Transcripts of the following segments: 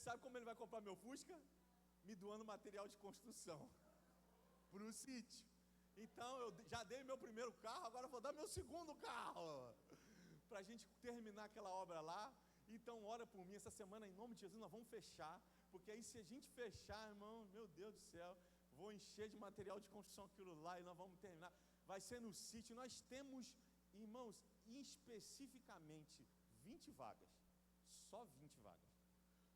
sabe como ele vai comprar meu Fusca? Me doando material de construção para o sítio. Então eu já dei meu primeiro carro, agora vou dar meu segundo carro para a gente terminar aquela obra lá. Então ora por mim essa semana, em nome de Jesus. Nós vamos fechar, porque aí se a gente fechar, irmão, meu Deus do céu, vou encher de material de construção aquilo lá e nós vamos terminar. Vai ser no sítio. Nós temos, irmãos, especificamente 20 vagas, só 20 vagas,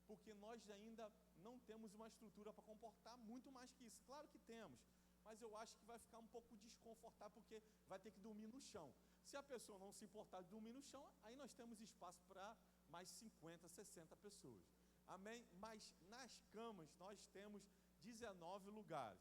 porque nós ainda não temos uma estrutura para comportar muito mais que isso. Claro que temos, mas eu acho que vai ficar um pouco desconfortável, porque vai ter que dormir no chão. Se a pessoa não se importar de dormir no chão, aí nós temos espaço para mais 50, 60 pessoas, amém? Mas nas camas nós temos 19 lugares,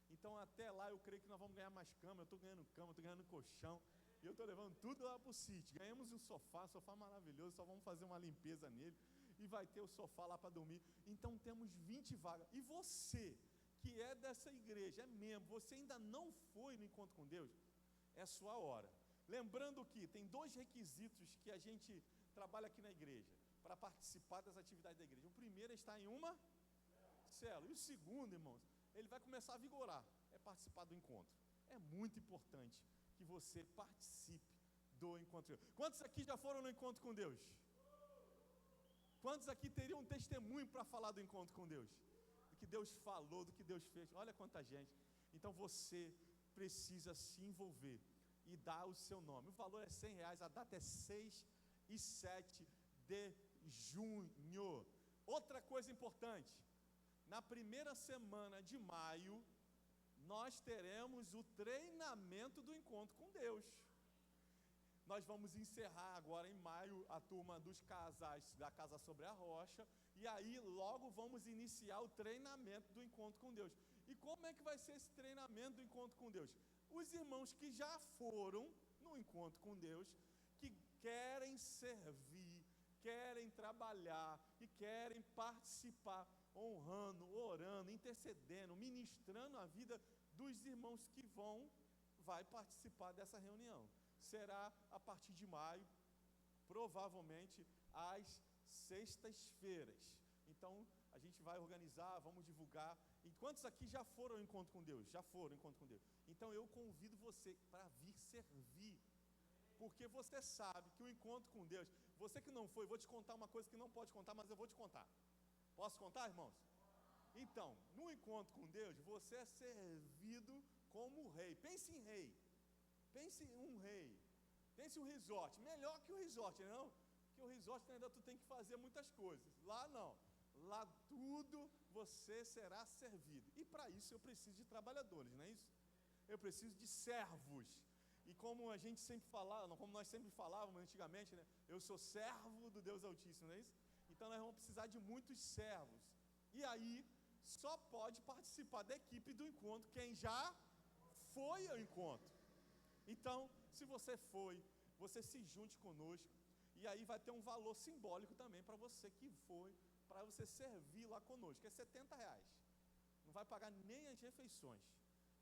então até lá eu creio que nós vamos ganhar mais cama. Eu estou ganhando cama, estou ganhando colchão, e eu estou levando tudo lá para o sítio. Ganhamos um sofá maravilhoso, só vamos fazer uma limpeza nele, e vai ter o sofá lá para dormir. Então temos 20 vagas, e você que é dessa igreja, é membro, você ainda não foi no encontro com Deus, é sua hora. Lembrando que tem 2 requisitos que a gente trabalha aqui na igreja, para participar das atividades da igreja. O primeiro é estar em uma célula, e o segundo, irmãos, ele vai começar a vigorar, é participar do encontro. É muito importante que você participe do encontro. Quantos aqui já foram no encontro com Deus? Quantos aqui teriam um testemunho para falar do encontro com Deus? Do que Deus falou, do que Deus fez? Olha quanta gente. Então você precisa se envolver e dar o seu nome. O valor é R$100, a data é 6 e 7 de junho. Outra coisa importante, na primeira semana de maio, nós teremos o treinamento do encontro com Deus. Nós vamos encerrar agora em maio a turma dos casais da Casa Sobre a Rocha, e aí logo vamos iniciar o treinamento do encontro com Deus. E como é que vai ser esse treinamento do encontro com Deus? Os irmãos que já foram no encontro com Deus, que querem servir, querem trabalhar e querem participar, honrando, orando, intercedendo, ministrando a vida dos irmãos que vai participar dessa reunião. Será a partir de maio, provavelmente às sextas-feiras. Então a gente vai organizar, vamos divulgar. E quantos aqui já foram ao encontro com Deus? Já foram ao encontro com Deus? Então eu convido você para vir servir, porque você sabe que o encontro com Deus, você que não foi, vou te contar uma coisa que não pode contar, mas eu vou te contar. Posso contar, irmãos? Então, no encontro com Deus, você é servido como rei. Pense em rei. Pense em um rei, pense em um resort, melhor que o resort, não? Porque o resort ainda tu tem que fazer muitas coisas, lá não, lá tudo você será servido, e para isso eu preciso de trabalhadores, não é isso? Eu preciso de servos, e como a gente sempre falava, como nós sempre falávamos antigamente, né? Eu sou servo do Deus Altíssimo, não é isso? Então nós vamos precisar de muitos servos, e aí só pode participar da equipe do encontro quem já foi ao encontro. Então, se você foi, você se junte conosco, e aí vai ter um valor simbólico também para você que foi, para você servir lá conosco, que é R$70, não vai pagar nem as refeições.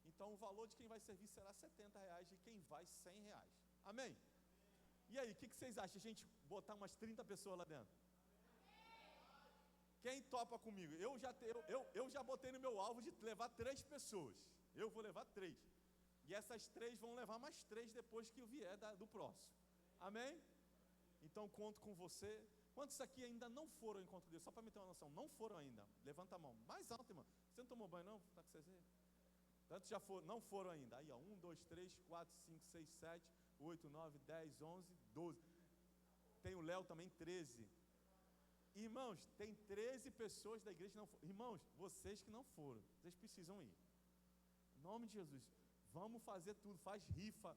Então o valor de quem vai servir será R$70, e quem vai R$100, amém? E aí, o que vocês acham, a gente botar umas 30 pessoas lá dentro? Quem topa comigo? Eu já botei no meu alvo de levar 3 pessoas, eu vou levar 3, e essas 3 vão levar mais 3 depois que eu vier do próximo, amém? Então conto com você. Quantos aqui ainda não foram ao encontro de Deus? Só para me ter uma noção, não foram ainda, levanta a mão, mais alto, irmão. Você não tomou banho não? Tá com vocês aí? Tantos já foram, não foram ainda, aí ó, 1, 2, 3, 4, 5, 6, 7, 8, 9, 10, 11, 12, tem o Léo também, 13, irmãos, tem 13 pessoas da igreja que não foram. Irmãos, vocês que não foram, vocês precisam ir, em nome de Jesus. Vamos fazer tudo, faz rifa,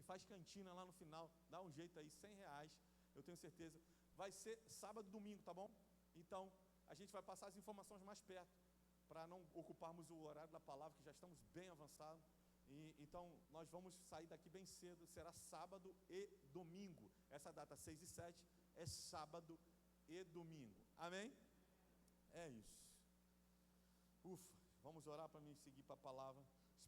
faz cantina lá no final, dá um jeito aí, R$100, eu tenho certeza. Vai ser sábado e domingo, tá bom? Então, a gente vai passar as informações mais perto, para não ocuparmos o horário da palavra, que já estamos bem avançados. Então, nós vamos sair daqui bem cedo, será sábado e domingo. Essa data 6 e 7 é sábado e domingo, amém? É isso. Ufa, vamos orar para me seguir para a palavra.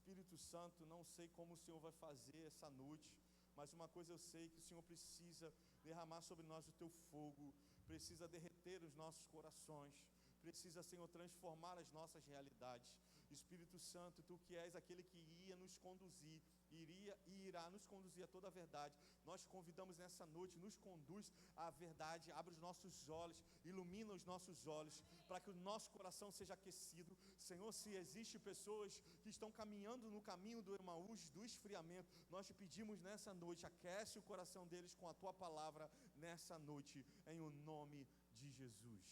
Espírito Santo, não sei como o Senhor vai fazer essa noite, mas uma coisa eu sei, que o Senhor precisa derramar sobre nós o teu fogo, precisa derreter os nossos corações, precisa, Senhor, transformar as nossas realidades. Espírito Santo, Tu que és aquele que ia nos conduzir, iria e irá nos conduzir a toda a verdade, nós te convidamos nessa noite, nos conduz à verdade, abre os nossos olhos, ilumina os nossos olhos, para que o nosso coração seja aquecido. Senhor, se existem pessoas que estão caminhando no caminho do Emaús, do esfriamento, nós te pedimos nessa noite, aquece o coração deles com a Tua palavra nessa noite, em o nome de Jesus.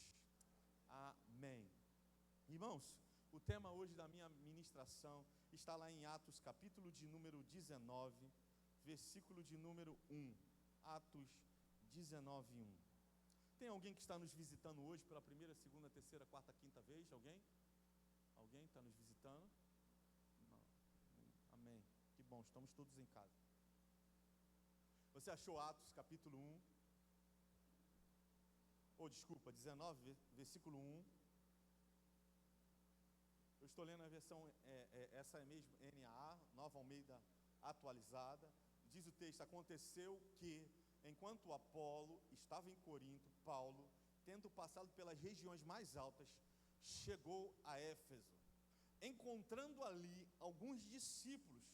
Amém. Irmãos, o tema hoje da minha ministração está lá em Atos, capítulo de número 19, versículo de número 1. Atos 19, 1. Tem alguém que está nos visitando hoje pela primeira, segunda, terceira, quarta, quinta vez? Alguém? Alguém está nos visitando? Não. Amém. Que bom, estamos todos em casa. Você achou Atos, capítulo 1? Desculpa, 19, versículo 1. Eu estou lendo a versão, essa é mesmo, NAA, Nova Almeida Atualizada. Diz o texto: aconteceu que, enquanto Apolo estava em Corinto, Paulo, tendo passado pelas regiões mais altas, chegou a Éfeso. Encontrando ali alguns discípulos,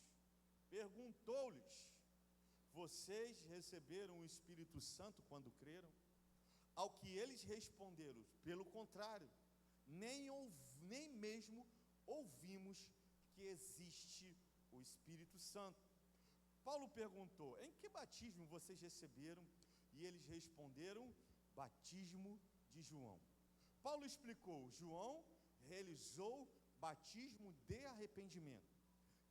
perguntou-lhes: vocês receberam o Espírito Santo quando creram? Ao que eles responderam: pelo contrário, nem mesmo ouvimos que existe o Espírito Santo. Paulo perguntou: em que batismo vocês receberam? E eles responderam: batismo de João. Paulo explicou: João realizou batismo de arrependimento,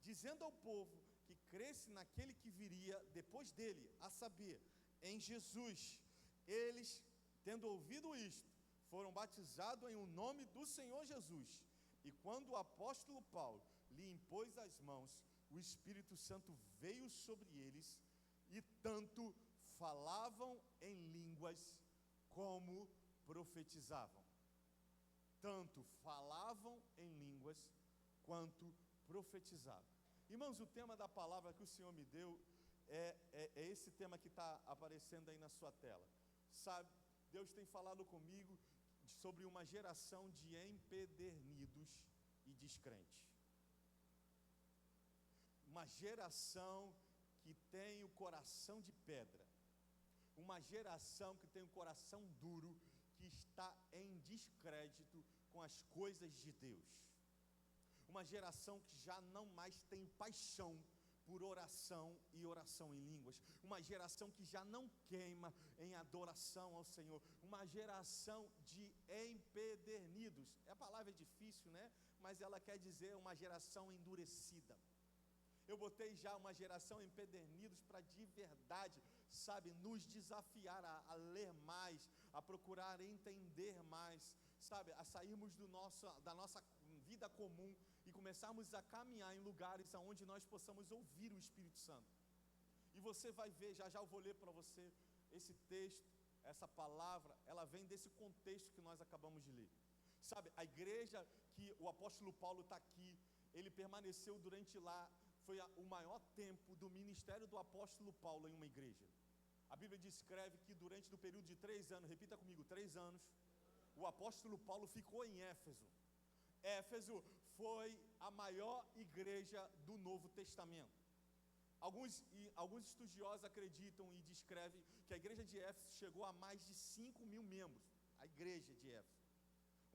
dizendo ao povo que cresce naquele que viria depois dele, a saber, em Jesus. Eles, tendo ouvido isto, foram batizados em o nome do Senhor Jesus. E quando o apóstolo Paulo lhe impôs as mãos, o Espírito Santo veio sobre eles, e tanto falavam em línguas como profetizavam. Tanto falavam em línguas quanto profetizavam. Irmãos, o tema da palavra que o Senhor me deu é esse tema que está aparecendo aí na sua tela. Sabe, Deus tem falado comigo sobre uma geração de empedernidos e descrentes. Uma geração que tem o coração de pedra. Uma geração que tem o coração duro, que está em descrédito com as coisas de Deus. Uma geração que já não mais tem paixão por oração e oração em línguas. Uma geração que já não queima em adoração ao Senhor. Uma geração de empedernidos. A palavra é difícil, né? Mas ela quer dizer uma geração endurecida. Eu botei já uma geração empedernidos para de verdade, sabe, nos desafiar a ler mais, a procurar entender mais, sabe, a sairmos da nossa vida comum e começarmos a caminhar em lugares onde nós possamos ouvir o Espírito Santo. E você vai ver, já eu vou ler para você esse texto, essa palavra, ela vem desse contexto que nós acabamos de ler. Sabe, a igreja que o apóstolo Paulo está aqui, ele permaneceu durante lá, foi o maior tempo do ministério do apóstolo Paulo em uma igreja. A Bíblia descreve que durante o período de 3 anos, repita comigo, 3 anos, o apóstolo Paulo ficou em Éfeso. Éfeso foi a maior igreja do Novo Testamento. Alguns estudiosos acreditam e descrevem que a igreja de Éfeso chegou a mais de 5.000 membros. A igreja de Éfeso.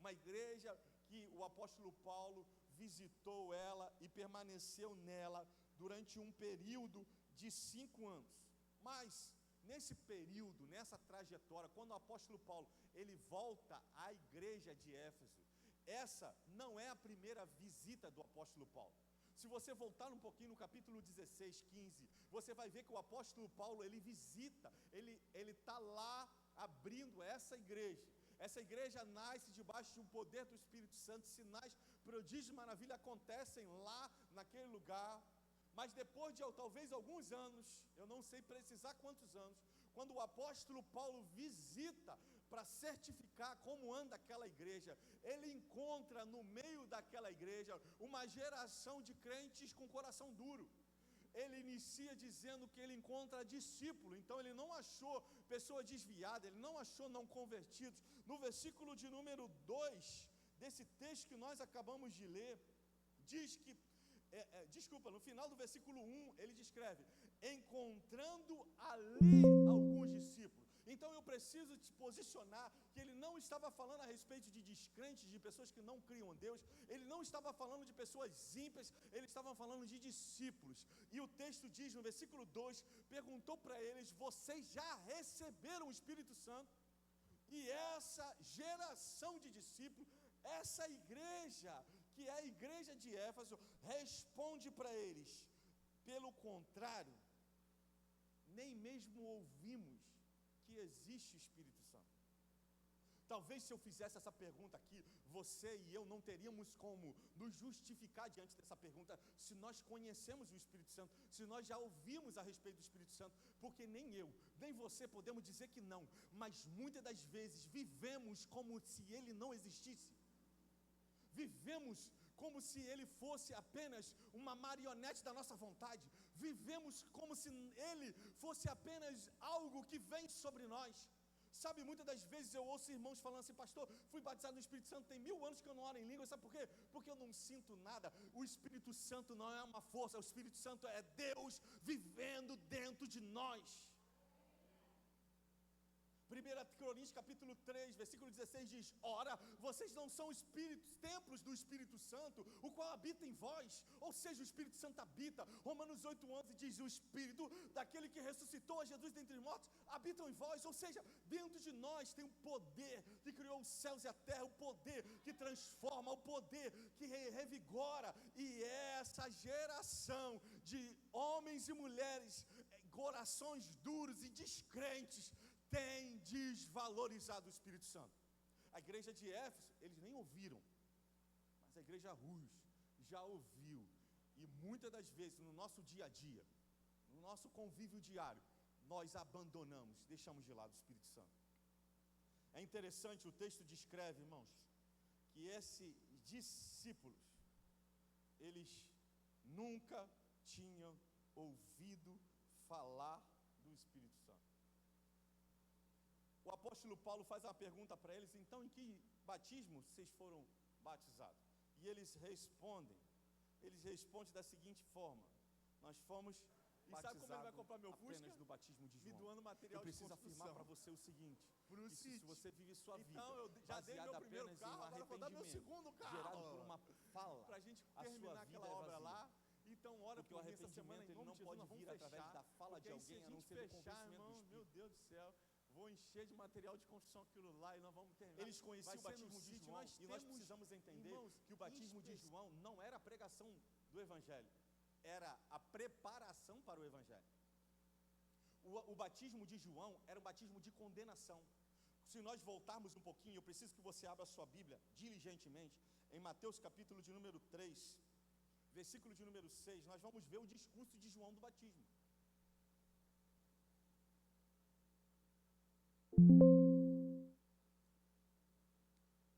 Uma igreja que o apóstolo Paulo visitou ela e permaneceu nela durante um período de 5 anos. Mas, nesse período, nessa trajetória, quando o apóstolo Paulo, ele volta à igreja de Éfeso, essa não é a primeira visita do apóstolo Paulo. Se você voltar um pouquinho no capítulo 16, 15, você vai ver que o apóstolo Paulo, ele visita, ele está lá abrindo essa igreja. Essa igreja nasce debaixo de um poder do Espírito Santo, sinais, prodígios e maravilhas acontecem lá naquele lugar. Mas depois de talvez alguns anos, eu não sei precisar quantos anos, quando o apóstolo Paulo visita para certificar como anda aquela igreja, ele encontra no meio daquela igreja uma geração de crentes com coração duro. ele inicia dizendo que ele encontra discípulo. Então ele não achou pessoa desviada, ele não achou não convertidos. No versículo de número 2, desse texto que nós acabamos de ler, diz que, no final do versículo 1, ele descreve, encontrando ali alguns discípulos. Então eu preciso te posicionar que ele não estava falando a respeito de descrentes, de pessoas que não criam em Deus, ele não estava falando de pessoas ímpias, ele estava falando de discípulos. E o texto diz no versículo 2, perguntou para eles, vocês já receberam o Espírito Santo? E essa geração de discípulos, essa igreja, que é a igreja de Éfeso, responde para eles, pelo contrário, nem mesmo ouvimos que existe o Espírito Santo. Talvez se eu fizesse essa pergunta aqui, você e eu não teríamos como nos justificar diante dessa pergunta, se nós conhecemos o Espírito Santo, se nós já ouvimos a respeito do Espírito Santo, porque nem eu, nem você podemos dizer que não, mas muitas das vezes vivemos como se ele não existisse, vivemos como se ele fosse apenas uma marionete da nossa vontade, vivemos como se ele fosse apenas algo que vem sobre nós. Sabe, muitas das vezes eu ouço irmãos falando assim, pastor, fui batizado no Espírito Santo, tem 1000 anos que eu não oro em língua, sabe por quê? Porque eu não sinto nada. O Espírito Santo não é uma força, o Espírito Santo é Deus vivendo dentro de nós. 1 Coríntios capítulo 3, versículo 16 diz, ora, vocês não são espíritos, templos do Espírito Santo, o qual habita em vós, ou seja, o Espírito Santo habita. Romanos 8:11 diz, o Espírito daquele que ressuscitou a Jesus dentre os mortos, habitam em vós, ou seja, dentro de nós tem um poder que criou os céus e a terra, o poder que transforma, o poder que revigora, e essa geração de homens e mulheres, corações duros e descrentes, tem desvalorizado o Espírito Santo. A igreja de Éfeso, eles nem ouviram, mas a igreja Rus já ouviu, e muitas das vezes no nosso dia a dia, no nosso convívio diário, nós abandonamos, deixamos de lado o Espírito Santo. É interessante, o texto descreve, irmãos, que esses discípulos, eles nunca tinham ouvido falar do Espírito Santo. O apóstolo Paulo faz uma pergunta para eles, então em que batismo vocês foram batizados? E eles respondem da seguinte forma, nós fomos batizados. E sabe como ele vai comprar meu Fusca? Apenas do batismo de João. Me doando material de construção. Eu preciso afirmar para você o seguinte, que se você vive sua vida, então eu já dei meu primeiro carro, agora vou dar meu segundo carro, gerado por uma fala, para a gente terminar aquela obra lá. Então ora por mim essa semana, em nome de Jesus, nós vamos fechar, através da fala de alguém, a não ser do convencimento, irmão, meu Deus do céu, vou encher de material de construção aquilo lá e nós vamos terminar. Eles conheciam o batismo de João, e nós precisamos entender, irmãos, que o batismo de João não era a pregação do Evangelho, era a preparação para o Evangelho. O batismo de João era um batismo de condenação. Se nós voltarmos um pouquinho, eu preciso que você abra a sua Bíblia diligentemente, em Mateus capítulo de número 3, versículo de número 6, nós vamos ver o discurso de João do batismo.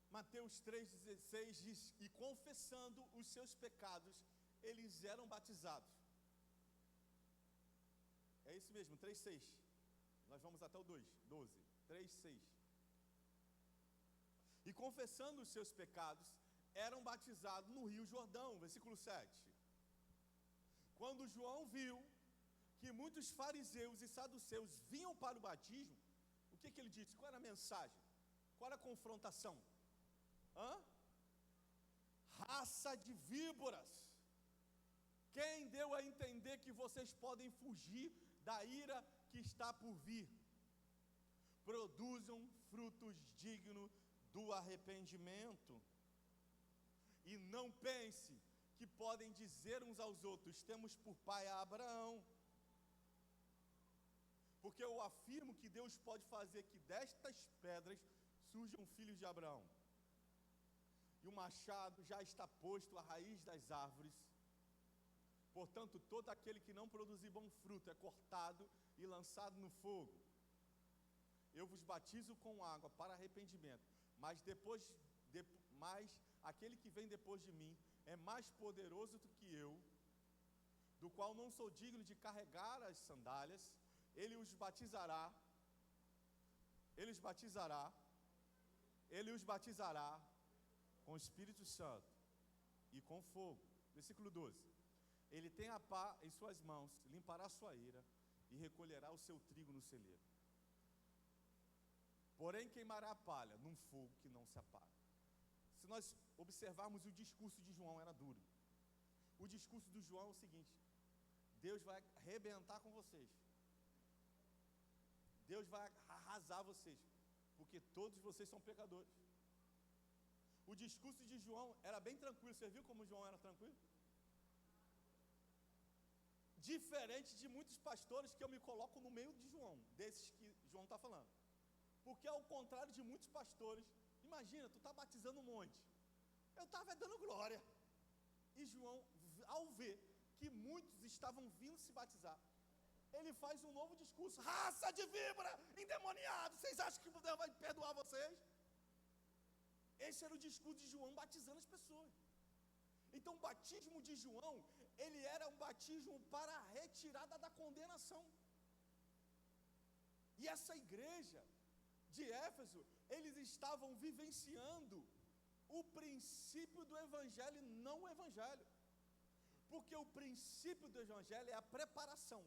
Mateus 3,16 diz, e confessando os seus pecados, eles eram batizados. É isso mesmo, 3,6. Nós vamos até o 12, 3,6. E confessando os seus pecados, eram batizados no Rio Jordão, versículo 7. Quando João viu que muitos fariseus e saduceus vinham para o batismo, o que ele disse? Qual era a mensagem? Qual era a confrontação? Raça de víboras, quem deu a entender que vocês podem fugir da ira que está por vir? Produzam frutos dignos do arrependimento. E não pense que podem dizer uns aos outros, temos por pai a Abraão. Porque eu afirmo que Deus pode fazer que destas pedras surjam filhos de Abraão. E o machado já está posto à raiz das árvores. Portanto, todo aquele que não produzir bom fruto é cortado e lançado no fogo. Eu vos batizo com água para arrependimento, mas aquele que vem depois de mim é mais poderoso do que eu, do qual não sou digno de carregar as sandálias, ele os batizará, ele os batizará com o Espírito Santo e com fogo. Versículo 12. Ele tem a pá em suas mãos, limpará a sua ira e recolherá o seu trigo no celeiro. Porém queimará a palha num fogo que não se apaga. Se nós observarmos o discurso de João, era duro. O discurso do João é o seguinte: Deus vai arrebentar com vocês. Deus vai arrasar vocês, porque todos vocês são pecadores. O discurso de João era bem tranquilo. Você viu como João era tranquilo? Diferente de muitos pastores que eu me coloco no meio de João, desses que João está falando. Porque ao contrário de muitos pastores, imagina, tu está batizando um monte. Eu estava dando glória. E João, ao ver que muitos estavam vindo se batizar, ele faz um novo discurso: raça de víbora, endemoniado, vocês acham que Deus vai perdoar vocês? Esse era o discurso de João batizando as pessoas. Então o batismo de João, ele era um batismo para a retirada da condenação. E essa igreja de Éfeso, eles estavam vivenciando o princípio do evangelho e não o evangelho. Porque o princípio do evangelho é a preparação,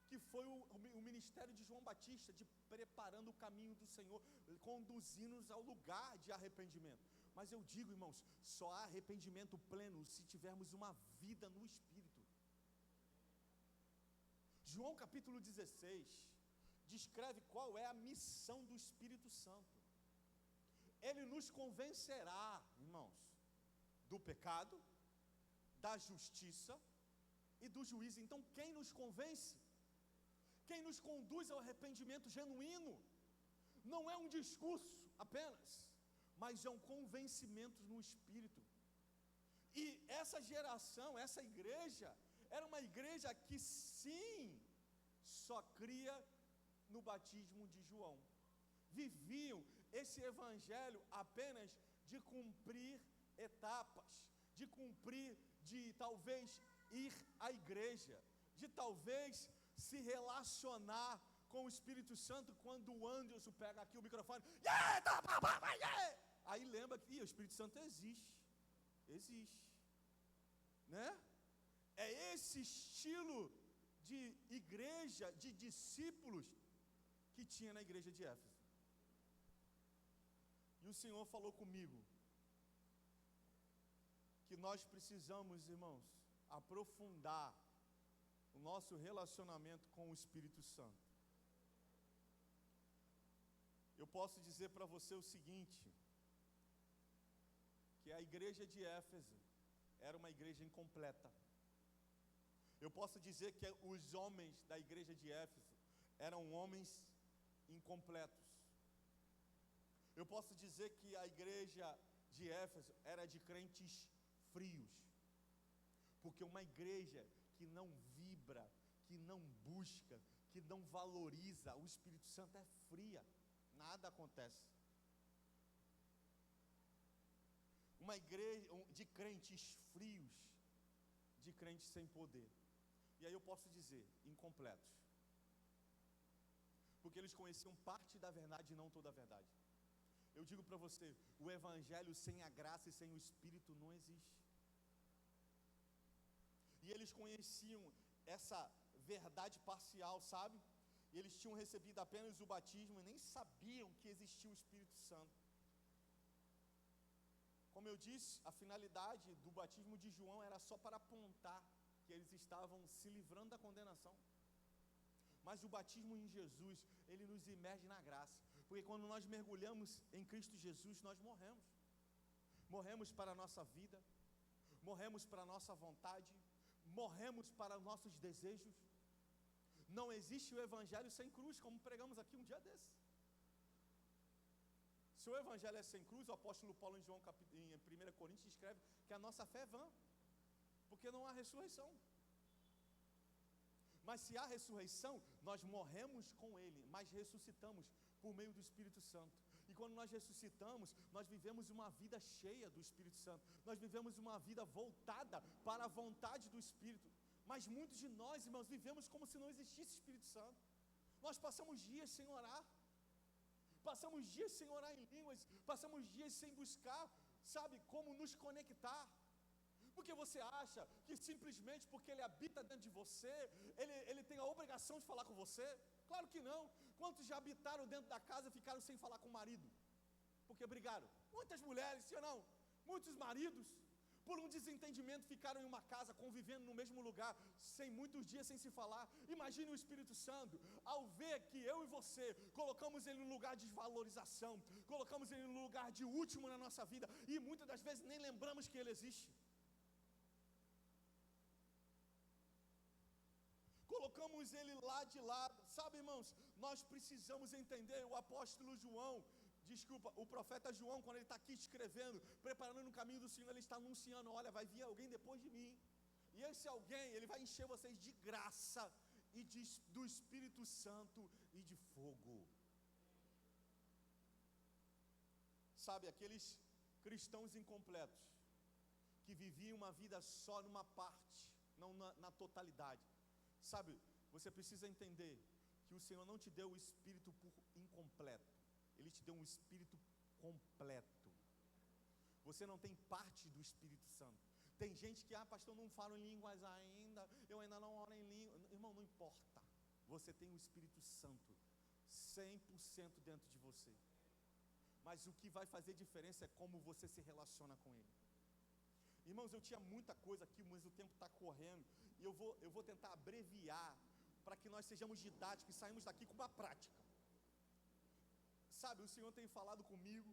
que foi o ministério de João Batista, de preparando o caminho do Senhor, conduzindo-nos ao lugar de arrependimento. Mas eu digo, irmãos, só há arrependimento pleno se tivermos uma vida no Espírito. João capítulo 16 descreve qual é a missão do Espírito Santo. Ele nos convencerá, irmãos, do pecado, da justiça e do juízo. Então quem nos convence? Quem nos conduz ao arrependimento genuíno? Não é um discurso apenas, mas é um convencimento no Espírito. E essa geração, essa igreja, era uma igreja que sim, só cria no batismo de João. Viviam esse evangelho apenas de cumprir etapas, de cumprir, de talvez ir à igreja, de talvez se relacionar com o Espírito Santo. Quando o Anderson pega aqui o microfone, aí lembra que o Espírito Santo existe, né? É esse estilo de igreja, de discípulos que tinha na igreja de Éfeso. E o Senhor falou comigo que nós precisamos, irmãos, aprofundar o nosso relacionamento com o Espírito Santo. Eu posso dizer para você o seguinte, que a igreja de Éfeso era uma igreja incompleta. Eu posso dizer que os homens da igreja de Éfeso eram homens incompletos. Eu posso dizer que a igreja de Éfeso era de crentes frios. Porque uma igreja que não vibra, que não busca, que não valoriza o Espírito Santo é fria. Nada acontece. Uma igreja de crentes frios, de crentes sem poder. E aí eu posso dizer, incompletos. Porque eles conheciam parte da verdade e não toda a verdade. Eu digo para você, o evangelho sem a graça e sem o Espírito não existe. E eles conheciam essa verdade parcial, sabe? E eles tinham recebido apenas o batismo e nem sabiam que existia o Espírito Santo. Como eu disse, a finalidade do batismo de João era só para apontar que eles estavam se livrando da condenação. Mas o batismo em Jesus, ele nos imerge na graça. Porque quando nós mergulhamos em Cristo Jesus, nós morremos. Morremos para a nossa vida, morremos para a nossa vontade, morremos para os nossos desejos. Não existe o evangelho sem cruz, como pregamos aqui um dia desse. Se o evangelho é sem cruz, o apóstolo Paulo em 1 Coríntios escreve que a nossa fé é vã, porque não há ressurreição. Mas se há ressurreição, nós morremos com ele, mas ressuscitamos por meio do Espírito Santo. E quando nós ressuscitamos, nós vivemos uma vida cheia do Espírito Santo. Nós vivemos uma vida voltada para a vontade do Espírito. Mas muitos de nós, irmãos, vivemos como se não existisse Espírito Santo. Nós passamos dias sem orar, passamos dias sem orar em línguas, passamos dias sem buscar, sabe, como nos conectar. Porque você acha que simplesmente porque Ele habita dentro de você, Ele tem a obrigação de falar com você? Claro que não. Quantos já habitaram dentro da casa e ficaram sem falar com o marido? Porque brigaram. Muitas mulheres, sim ou não? Muitos maridos, por um desentendimento, ficaram em uma casa, convivendo no mesmo lugar, sem muitos dias sem se falar. Imagine o Espírito Santo, ao ver que eu e você colocamos Ele no lugar de desvalorização, colocamos Ele no lugar de último na nossa vida, e muitas das vezes nem lembramos que Ele existe. Colocamos Ele lá de lado. Sabe, irmãos, nós precisamos entender. O apóstolo João, o profeta João, quando ele está aqui escrevendo, preparando o caminho do Senhor, ele está anunciando: olha, vai vir alguém depois de mim, e esse alguém, ele vai encher vocês de graça, e do Espírito Santo e de fogo. Sabe, aqueles cristãos incompletos, que viviam uma vida só numa parte, não na totalidade. Sabe, você precisa entender que o Senhor não te deu o Espírito por incompleto, Ele te deu um Espírito completo. Você não tem parte do Espírito Santo. Tem gente que, pastor, não falo em línguas ainda, eu ainda não oro em língua. Irmão, não importa. Você tem o Espírito Santo 100% dentro de você. Mas o que vai fazer diferença é como você se relaciona com Ele. Irmãos, eu tinha muita coisa aqui, mas o tempo está correndo, e eu vou tentar abreviar, para que nós sejamos didáticos e saímos daqui com uma prática. Sabe, o Senhor tem falado comigo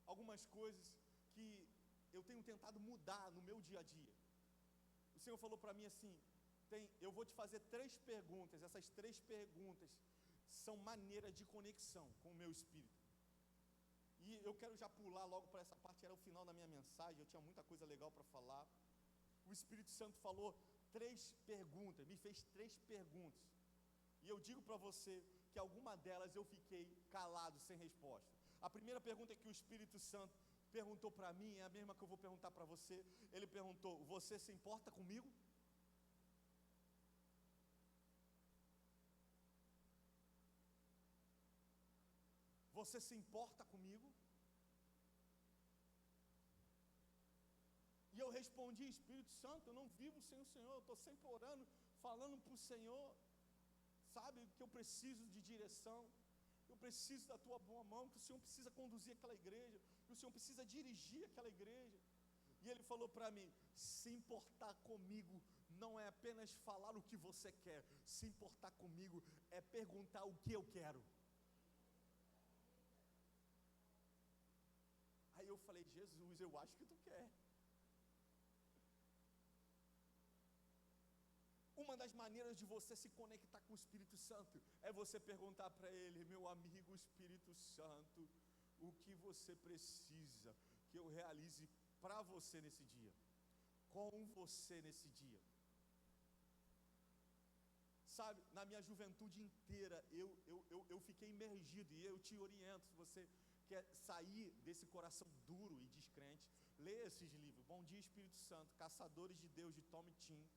algumas coisas que eu tenho tentado mudar no meu dia a dia. O Senhor falou para mim assim: eu vou te fazer 3 perguntas, essas 3 perguntas são maneira de conexão com o meu espírito. E eu quero já pular logo para essa parte, era o final da minha mensagem, eu tinha muita coisa legal para falar. O Espírito Santo falou 3 perguntas, me fez 3 perguntas. E eu digo para você que alguma delas eu fiquei calado, sem resposta. A primeira pergunta que o Espírito Santo perguntou para mim é a mesma que eu vou perguntar para você. Ele perguntou: você se importa comigo? Você se importa comigo? E eu respondi: Espírito Santo, eu não vivo sem o Senhor, eu estou sempre orando, falando para o Senhor, sabe, que eu preciso de direção, eu preciso da tua boa mão, que o Senhor precisa conduzir aquela igreja, que o Senhor precisa dirigir aquela igreja. E Ele falou para mim: se importar comigo não é apenas falar o que você quer, se importar comigo é perguntar o que eu quero. Aí eu falei: Jesus, eu acho que tu quer. Uma das maneiras de você se conectar com o Espírito Santo é você perguntar para Ele: meu amigo Espírito Santo, o que você precisa que eu realize para você nesse dia, com você nesse dia. Sabe, na minha juventude inteira, eu fiquei imergido, e eu te oriento, se você quer sair desse coração duro e descrente, leia esses livros: Bom Dia Espírito Santo, Caçadores de Deus, de Tom Tim,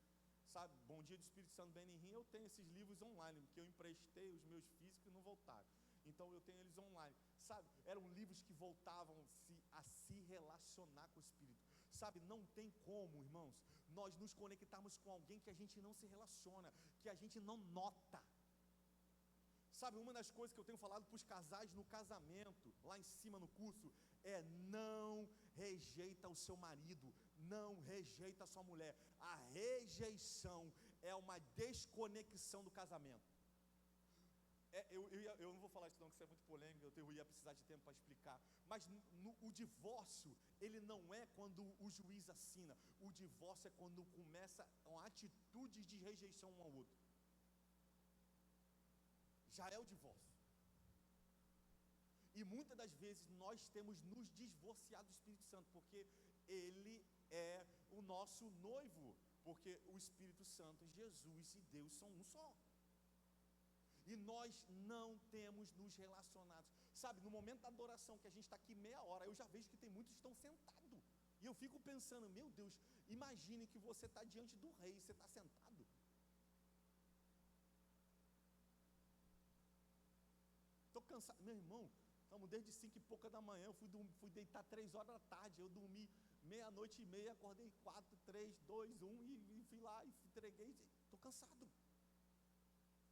sabe, Bom Dia do Espírito Santo, Benny Hinn. Eu tenho esses livros online, porque eu emprestei os meus físicos e não voltaram, então eu tenho eles online, sabe, eram livros que voltavam a se relacionar com o Espírito. Sabe, não tem como, irmãos, nós nos conectarmos com alguém que a gente não se relaciona, que a gente não nota. Sabe, uma das coisas que eu tenho falado para os casais no casamento, lá em cima no curso, é: não rejeita o seu marido, não rejeita a sua mulher. A rejeição é uma desconexão do casamento. Eu não vou falar isso não, que isso é muito polêmico, eu ia precisar de tempo para explicar. Mas o divórcio, ele não é quando o juiz assina. O divórcio é quando começa uma atitude de rejeição um ao outro. Já é o divórcio. E muitas das vezes nós temos nos divorciado do Espírito Santo, porque Ele é o nosso noivo, porque o Espírito Santo, Jesus e Deus são um só. E nós não temos nos relacionado. Sabe, no momento da adoração, que a gente está aqui meia hora, eu já vejo que tem muitos que estão sentados. E eu fico pensando: meu Deus, imagine que você está diante do rei, você está sentado. cansado. Meu irmão, estamos desde 5 e pouca da manhã, eu fui deitar 3 horas da tarde, eu dormi meia-noite e meia, acordei 4, 3, 2, 1 e fui lá e entreguei, estou cansado.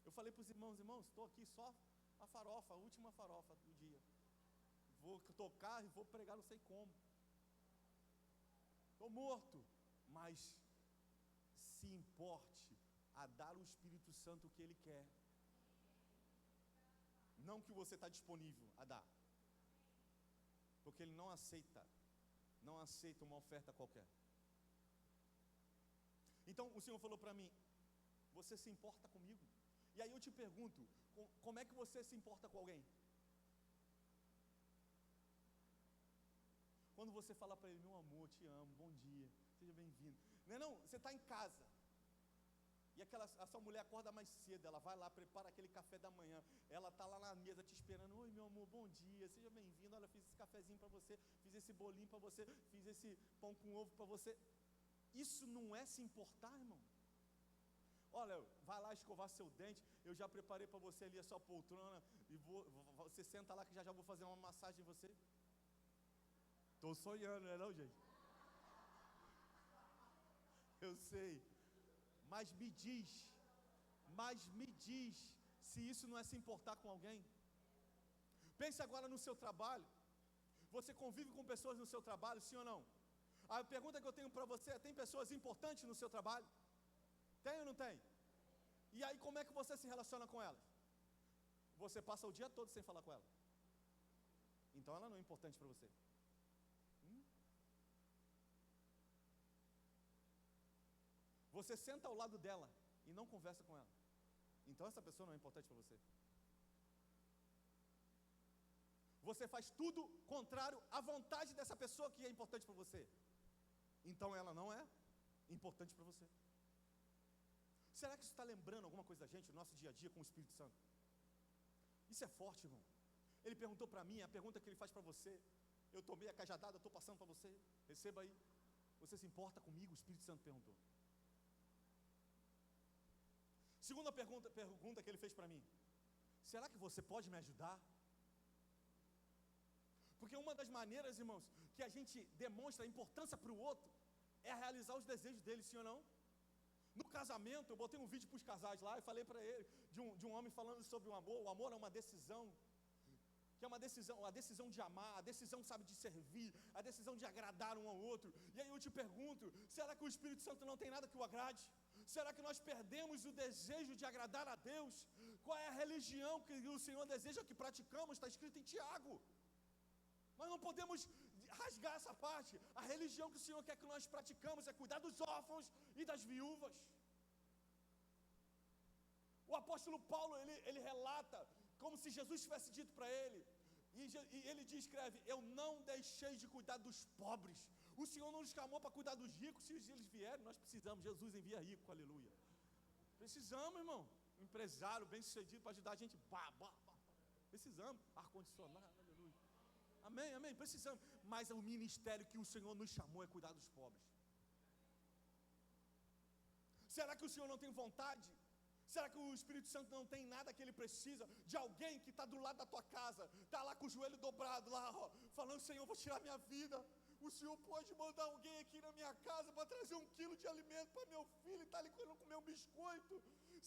Eu falei para os irmãos, estou aqui só a farofa, a última farofa do dia. Vou tocar e vou pregar não sei como. Estou morto, mas se importe a dar ao Espírito Santo o que Ele quer. Não que você está disponível a dar. Porque Ele não aceita uma oferta qualquer. Então o Senhor falou para mim, você se importa comigo? E aí eu te pergunto, como é que você se importa com alguém? Quando você fala para ele, meu amor, te amo, bom dia, seja bem-vindo. Não, você está em casa. E a sua mulher acorda mais cedo, ela vai lá, prepara aquele café da manhã, ela está lá na mesa te esperando, oi meu amor, bom dia, seja bem-vindo, olha, fiz esse cafezinho para você, fiz esse bolinho para você, fiz esse pão com ovo para você. Isso não é se importar, irmão? Olha, vai lá escovar seu dente, eu já preparei para você ali a sua poltrona, e você senta lá que já vou fazer uma massagem em você. Estou sonhando, não é não, gente? Eu sei. Mas me diz, se isso não é se importar com alguém. Pense agora no seu trabalho. Você convive com pessoas no seu trabalho, sim ou não? A pergunta que eu tenho para você é, tem pessoas importantes no seu trabalho? Tem ou não tem? E aí como é que você se relaciona com elas? Você passa o dia todo sem falar com ela. Então ela não é importante para você. Você senta ao lado dela e não conversa com ela. Então essa pessoa não é importante para você. Você faz tudo contrário à vontade dessa pessoa que é importante para você. Então ela não é importante para você. Será que isso está lembrando alguma coisa da gente, no nosso dia a dia com o Espírito Santo? Isso é forte, irmão. Ele perguntou para mim, a pergunta que ele faz para você. Eu tomei a cajadada, estou passando para você. Receba aí. Você se importa comigo? O Espírito Santo perguntou. Segunda pergunta que ele fez para mim. Será que você pode me ajudar? Porque uma das maneiras, irmãos, que a gente demonstra importância para o outro é realizar os desejos dele, sim ou não? No casamento, eu botei um vídeo para os casais lá e falei para ele de um homem falando sobre o amor. O amor é uma decisão, que é uma decisão, a decisão de amar, a decisão, sabe, de servir, a decisão de agradar um ao outro. E aí eu te pergunto, será que o Espírito Santo não tem nada que o agrade? Será que nós perdemos o desejo de agradar a Deus? Qual é a religião que o Senhor deseja que praticamos? Está escrito em Tiago. Nós não podemos rasgar essa parte. A religião que o Senhor quer que nós praticamos é cuidar dos órfãos e das viúvas. O apóstolo Paulo, ele relata como se Jesus tivesse dito para ele, e ele escreve, eu não deixei de cuidar dos pobres. O Senhor não nos chamou para cuidar dos ricos. Se eles vierem, nós precisamos. Jesus envia rico, aleluia. Precisamos, irmão. Um empresário bem sucedido para ajudar a gente. Precisamos. Ar-condicionado, aleluia. Amém, amém, precisamos. Mas o ministério que o Senhor nos chamou é cuidar dos pobres. Será que o Senhor não tem vontade? Será que o Espírito Santo não tem nada que ele precisa de alguém que está do lado da tua casa, está lá com o joelho dobrado, lá, ó, falando, Senhor, vou tirar minha vida. O Senhor pode mandar alguém aqui na minha casa para trazer 1 quilo de alimento para meu filho, está ali querendo comer um biscoito.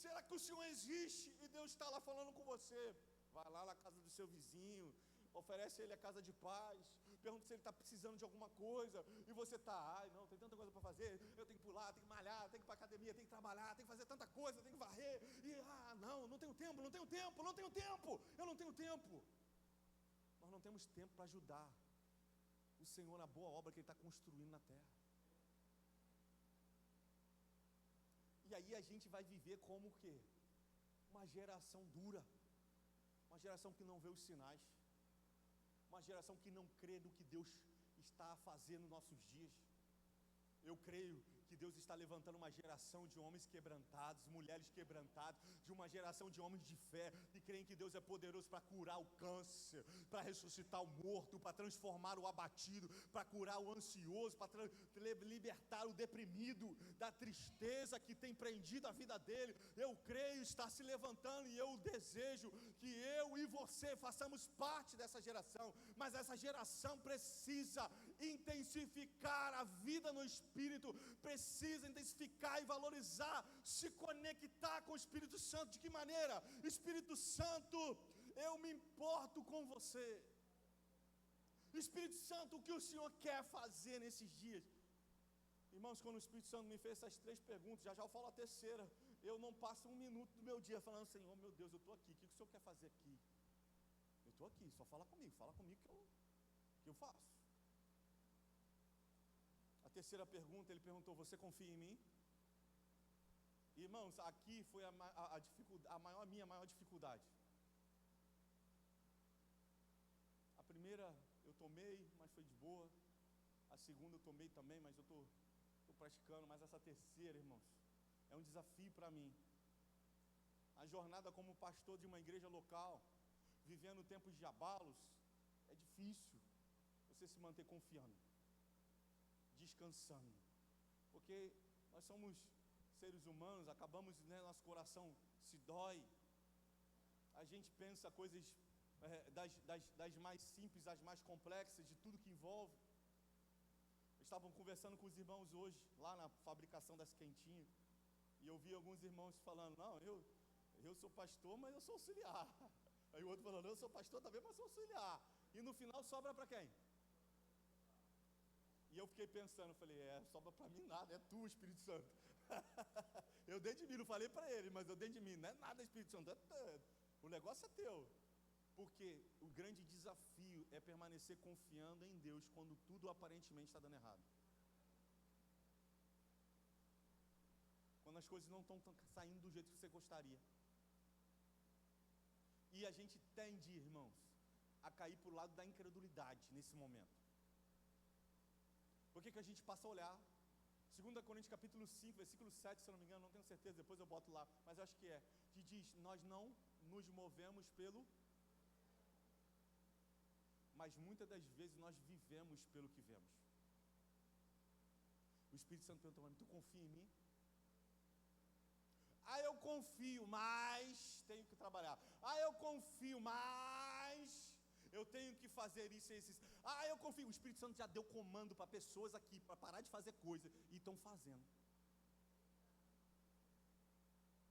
Será que o Senhor existe e Deus está lá falando com você? Vai lá na casa do seu vizinho, oferece a ele a casa de paz, pergunta se ele está precisando de alguma coisa, e você está, ai não, tem tanta coisa para fazer, eu tenho que pular, tenho que malhar, tenho que ir para a academia, tenho que trabalhar, tenho que fazer tanta coisa, tenho que varrer, e não tenho tempo, eu não tenho tempo. Nós não temos tempo para ajudar o Senhor na boa obra que Ele está construindo na terra. E aí a gente vai viver como o quê? Uma geração dura, uma geração que não vê os sinais, uma geração que não crê no que Deus está a fazer nos nossos dias. Eu creio que Deus está levantando uma geração de homens quebrantados, mulheres quebrantadas, de uma geração de homens de fé, que creem que Deus é poderoso para curar o câncer, para ressuscitar o morto, para transformar o abatido, para curar o ansioso, para libertar o deprimido da tristeza que tem prendido a vida dele. Eu creio, está se levantando, e eu desejo que eu e você façamos parte dessa geração, mas essa geração precisa intensificar a vida no Espírito, precisa intensificar e valorizar, se conectar com o Espírito Santo. De que maneira? Espírito Santo, eu me importo com você. Espírito Santo, o que o Senhor quer fazer nesses dias? Irmãos, quando o Espírito Santo me fez essas 3 perguntas, já eu falo a terceira, eu não passo 1 minuto do meu dia falando: Senhor, meu Deus, eu estou aqui, o que o Senhor quer fazer aqui? Eu estou aqui, só fala comigo que eu faço. A terceira pergunta, ele perguntou: você confia em mim? Irmãos, aqui foi minha maior dificuldade. A primeira eu tomei, mas foi de boa. A segunda eu tomei também, mas eu estou praticando. Mas essa terceira, irmãos, é um desafio para mim. A jornada como pastor de uma igreja local, vivendo tempos de abalos, é difícil você se manter confiando, descansando, porque nós somos seres humanos, acabamos, né, nosso coração se dói, a gente pensa coisas das mais simples às mais complexas, de tudo que envolve. Estavam conversando com os irmãos hoje, lá na fabricação das quentinhas, e eu vi alguns irmãos falando: não, eu sou pastor, mas eu sou auxiliar. Aí o outro falando: eu sou pastor também, mas sou auxiliar. E no final sobra para quem? E eu fiquei pensando, falei: sobra para mim nada, é tu, Espírito Santo. Eu dentro de mim, não falei para ele, mas eu dentro de mim, não é nada, Espírito Santo, o negócio é teu. Porque o grande desafio é permanecer confiando em Deus quando tudo aparentemente está dando errado. Quando as coisas não estão saindo do jeito que você gostaria. E a gente tende, irmãos, a cair para o lado da incredulidade nesse momento. Por que a gente passa a olhar? 2 Coríntios capítulo 5, versículo 7, se eu não me engano, não tenho certeza, depois eu boto lá, mas eu acho que é, que diz: nós não nos movemos pelo... mas muitas das vezes nós vivemos pelo que vemos. O Espírito Santo perguntou para mim: tu confia em mim? Eu confio, mas tenho que trabalhar. Eu confio, mas eu tenho que fazer isso e isso. Eu confio. O Espírito Santo já deu comando para pessoas aqui, para parar de fazer coisa, e estão fazendo.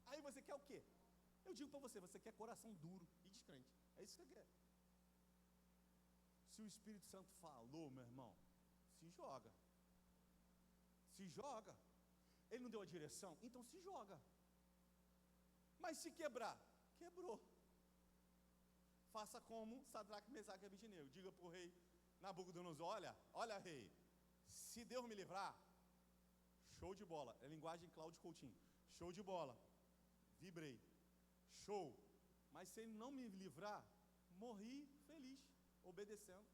Aí você quer o quê? Eu digo para você quer coração duro e descrente. É isso que você quer. Se o Espírito Santo falou, meu irmão, se joga. Se joga. Ele não deu a direção? Então se joga. Mas se quebrar, quebrou. Faça como Sadraque, Mesaque e Abednego. Diga para o rei Nabucodonosor: olha rei, se Deus me livrar, show de bola. É linguagem Cláudio Coutinho. Show de bola. Vibrei. Show. Mas se ele não me livrar, morri feliz, obedecendo.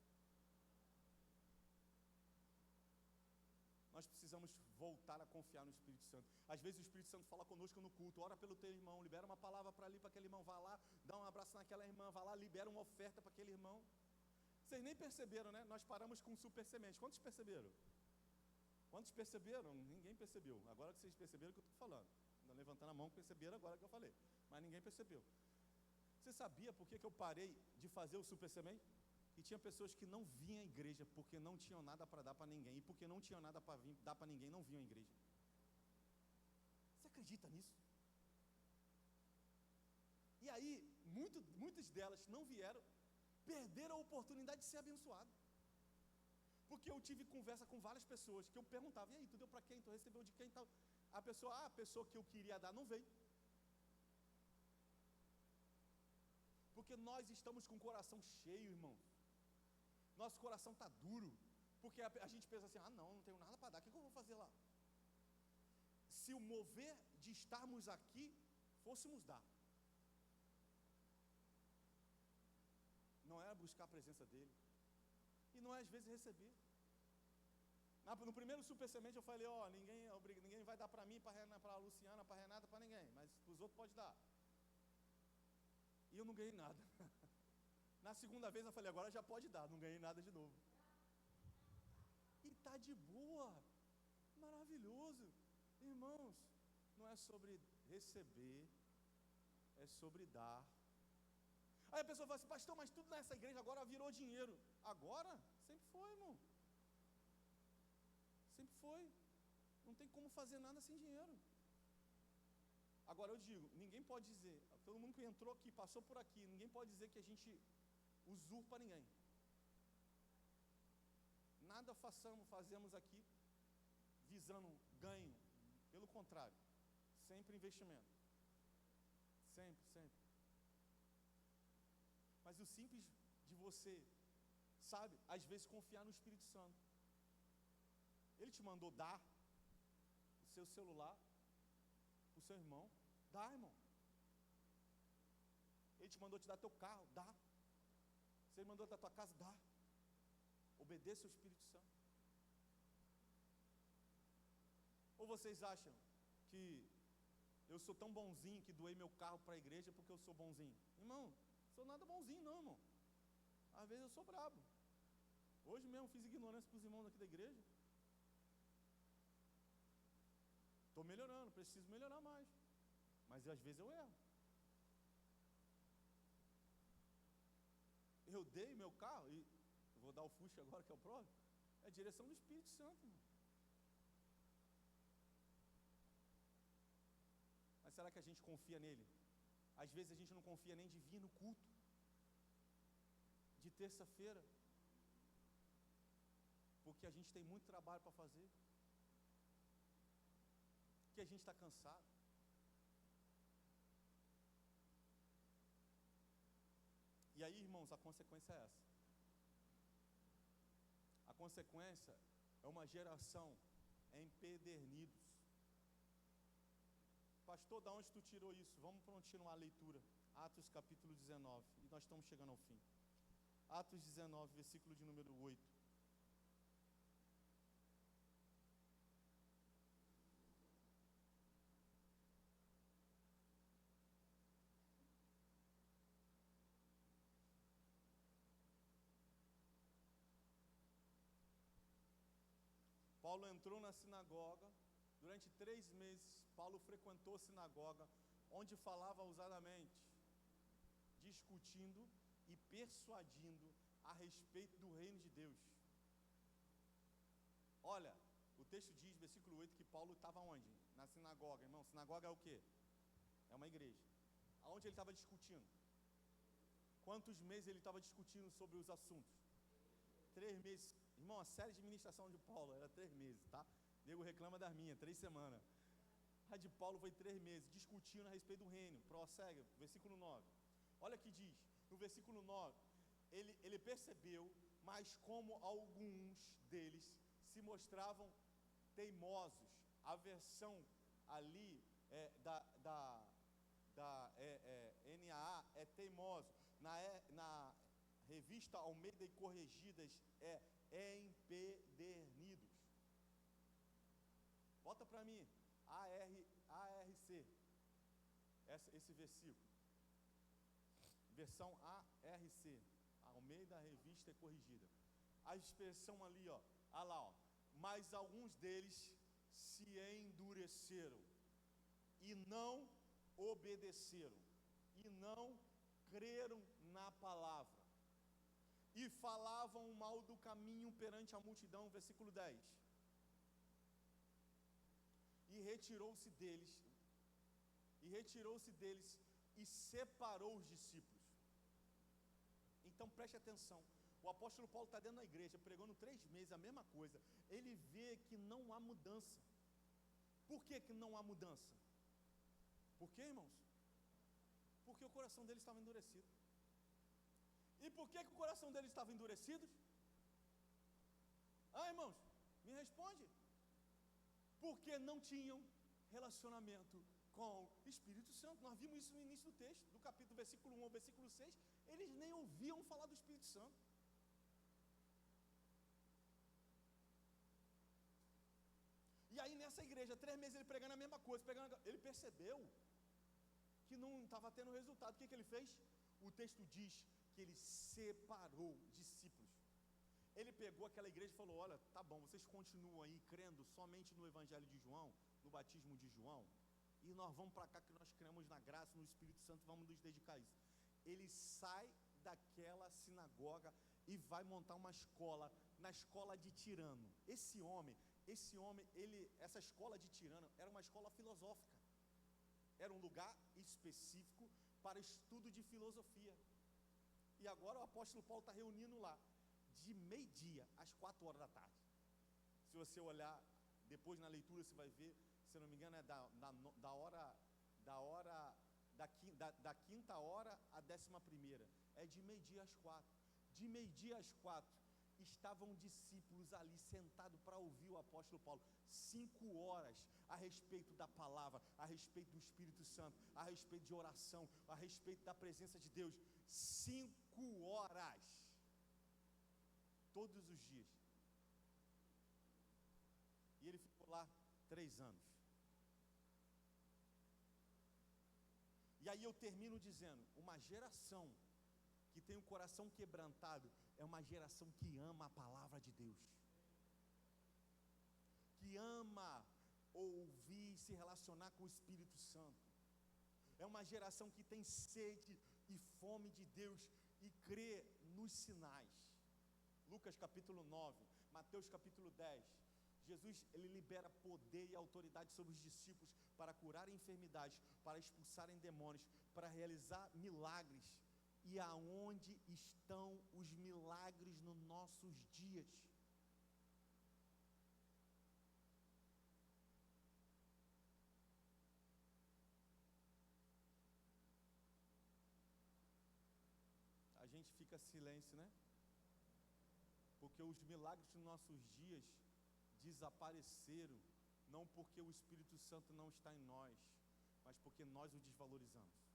Nós precisamos voltar a confiar no Espírito Santo. Às vezes o Espírito Santo fala conosco no culto: ora pelo teu irmão, libera uma palavra para ali, para aquele irmão, vá lá, dá um abraço naquela irmã, vá lá, libera uma oferta para aquele irmão. Vocês nem perceberam, né? Nós paramos com super semente. Quantos perceberam? Quantos perceberam? Ninguém percebeu. Agora que vocês perceberam o que eu estou falando. Ainda levantando a mão, perceberam agora que eu falei. Mas ninguém percebeu. Você sabia por que eu parei de fazer o super semente? E tinha pessoas que não vinham à igreja porque não tinham nada para dar para ninguém. E porque não tinham nada para dar para ninguém, não vinham à igreja. Você acredita nisso? E aí, muitas delas não vieram, perderam a oportunidade de ser abençoado. Porque eu tive conversa com várias pessoas que eu perguntava: e aí, tu deu para quem? Tu recebeu de quem? Tal? A pessoa que eu queria dar não veio. Porque nós estamos com o coração cheio, irmão. Nosso coração está duro. Porque a gente pensa assim: não tenho nada para dar, o que eu vou fazer lá? Se o mover de estarmos aqui, fôssemos dar. Não é buscar a presença dele. E não é às vezes receber. No primeiro Super Semente eu falei, ninguém vai dar para mim, para a Luciana, para a Renata, para ninguém, mas para os outros pode dar. E eu não ganhei nada. Na segunda vez eu falei, agora já pode dar, não ganhei nada de novo. E tá de boa, maravilhoso. Irmãos, não é sobre receber, é sobre dar. Aí a pessoa fala assim, pastor, mas tudo nessa igreja agora virou dinheiro. Agora? Sempre foi, irmão. Sempre foi. Não tem como fazer nada sem dinheiro. Agora eu digo, ninguém pode dizer, todo mundo que entrou aqui, passou por aqui, ninguém pode dizer que a gente usurpa ninguém. Nada fazemos aqui visando ganho. Pelo contrário, sempre investimento. Sempre, sempre. Mas o simples de você, sabe, às vezes confiar no Espírito Santo. Ele te mandou dar o seu celular para o seu irmão. Dá, irmão. Ele te mandou te dar teu carro. Dá. Se ele mandou da tua casa, dá. Obedeça ao Espírito Santo. Ou vocês acham que eu sou tão bonzinho que doei meu carro para a igreja porque eu sou bonzinho? Irmão, sou nada bonzinho não, irmão. Às vezes eu sou brabo. Hoje mesmo fiz ignorância para os irmãos aqui da igreja. Estou melhorando, preciso melhorar mais. Mas às vezes eu erro. Eu dei meu carro, e vou dar o Fusca agora que é o próximo, é a direção do Espírito Santo, irmão. Mas será que a gente confia nele? Às vezes a gente não confia nem de vir no culto de terça-feira, porque a gente tem muito trabalho para fazer, porque a gente está cansado. E aí, irmãos, a consequência é essa. A consequência é uma geração empedernidos. Pastor, da onde tu tirou isso? Vamos continuar a leitura. Atos capítulo 19. E nós estamos chegando ao fim. Atos 19, versículo de número 8. Paulo entrou na sinagoga. Durante 3 meses, Paulo frequentou a sinagoga, onde falava ousadamente, discutindo e persuadindo a respeito do reino de Deus. Olha, o texto diz, versículo 8, que Paulo estava onde? Na sinagoga, irmão. Sinagoga é o quê? É uma igreja. Aonde ele estava discutindo? Quantos meses ele estava discutindo sobre os assuntos? 3 meses. Irmão, a série de ministração de Paulo era 3 meses, tá? O nego reclama das minhas, 3 semanas. A de Paulo foi 3 meses, discutindo a respeito do reino. Prossegue, versículo 9. Olha o que diz, no versículo 9, ele percebeu, mas como alguns deles se mostravam teimosos. A versão ali NAA é teimoso. Na revista Almeida e Corrigidas é empedernidos. Bota para mim, ARC, esse versículo. Versão ARC, Almeida, Revista e Corrigida. A expressão ali, ó, olha lá, ó. Mas alguns deles se endureceram e não obedeceram, e não creram na palavra, e falavam mal do caminho perante a multidão, versículo 10. E retirou-se deles e separou os discípulos. Então preste atenção, o apóstolo Paulo está dentro da igreja, pregando 3 meses, a mesma coisa. Ele vê que não há mudança. Por que não há mudança? Por quê, irmãos? Porque o coração dele estava endurecido. E por que o coração dele estava endurecido? Irmãos, me responde. Porque não tinham relacionamento com o Espírito Santo. Nós vimos isso no início do texto, do capítulo, versículo 1 ao versículo 6. Eles nem ouviam falar do Espírito Santo. nessa igreja, 3 meses ele pregando a mesma coisa, ele percebeu que não estava tendo resultado. O que ele fez? O texto diz que ele separou discípulos. Ele pegou aquela igreja e falou: olha, tá bom, vocês continuam aí crendo somente no Evangelho de João, no batismo de João, e nós vamos para cá que nós cremos na graça, no Espírito Santo, vamos nos dedicar a isso. Ele sai daquela sinagoga e vai montar uma escola, na escola de Tirano. Esse homem, essa escola de Tirano era uma escola filosófica, era um lugar específico para estudo de filosofia. E agora o apóstolo Paulo está reunindo lá, de meio-dia às 4 horas da tarde. Se você olhar depois na leitura, você vai ver, se eu não me engano, é da quinta hora à 11ª, é de meio-dia às 4. De meio-dia às 4, estavam discípulos ali sentados para ouvir o apóstolo Paulo, 5 horas a respeito da palavra, a respeito do Espírito Santo, a respeito de oração, a respeito da presença de Deus. 5 horas, todos os dias. E ele ficou lá 3 anos. E aí eu termino dizendo: uma geração que tem o coração quebrantado é uma geração que ama a palavra de Deus, que ama ouvir e se relacionar com o Espírito Santo. É uma geração que tem sede e fome de Deus e crê nos sinais. Lucas capítulo 9, Mateus capítulo 10, Jesus, ele libera poder e autoridade sobre os discípulos para curarem enfermidades, para expulsarem demônios, para realizar milagres. E aonde estão os milagres nos nossos dias? A gente fica silêncio, né? Porque os milagres dos nossos dias desapareceram, não porque o Espírito Santo não está em nós, mas porque nós o desvalorizamos.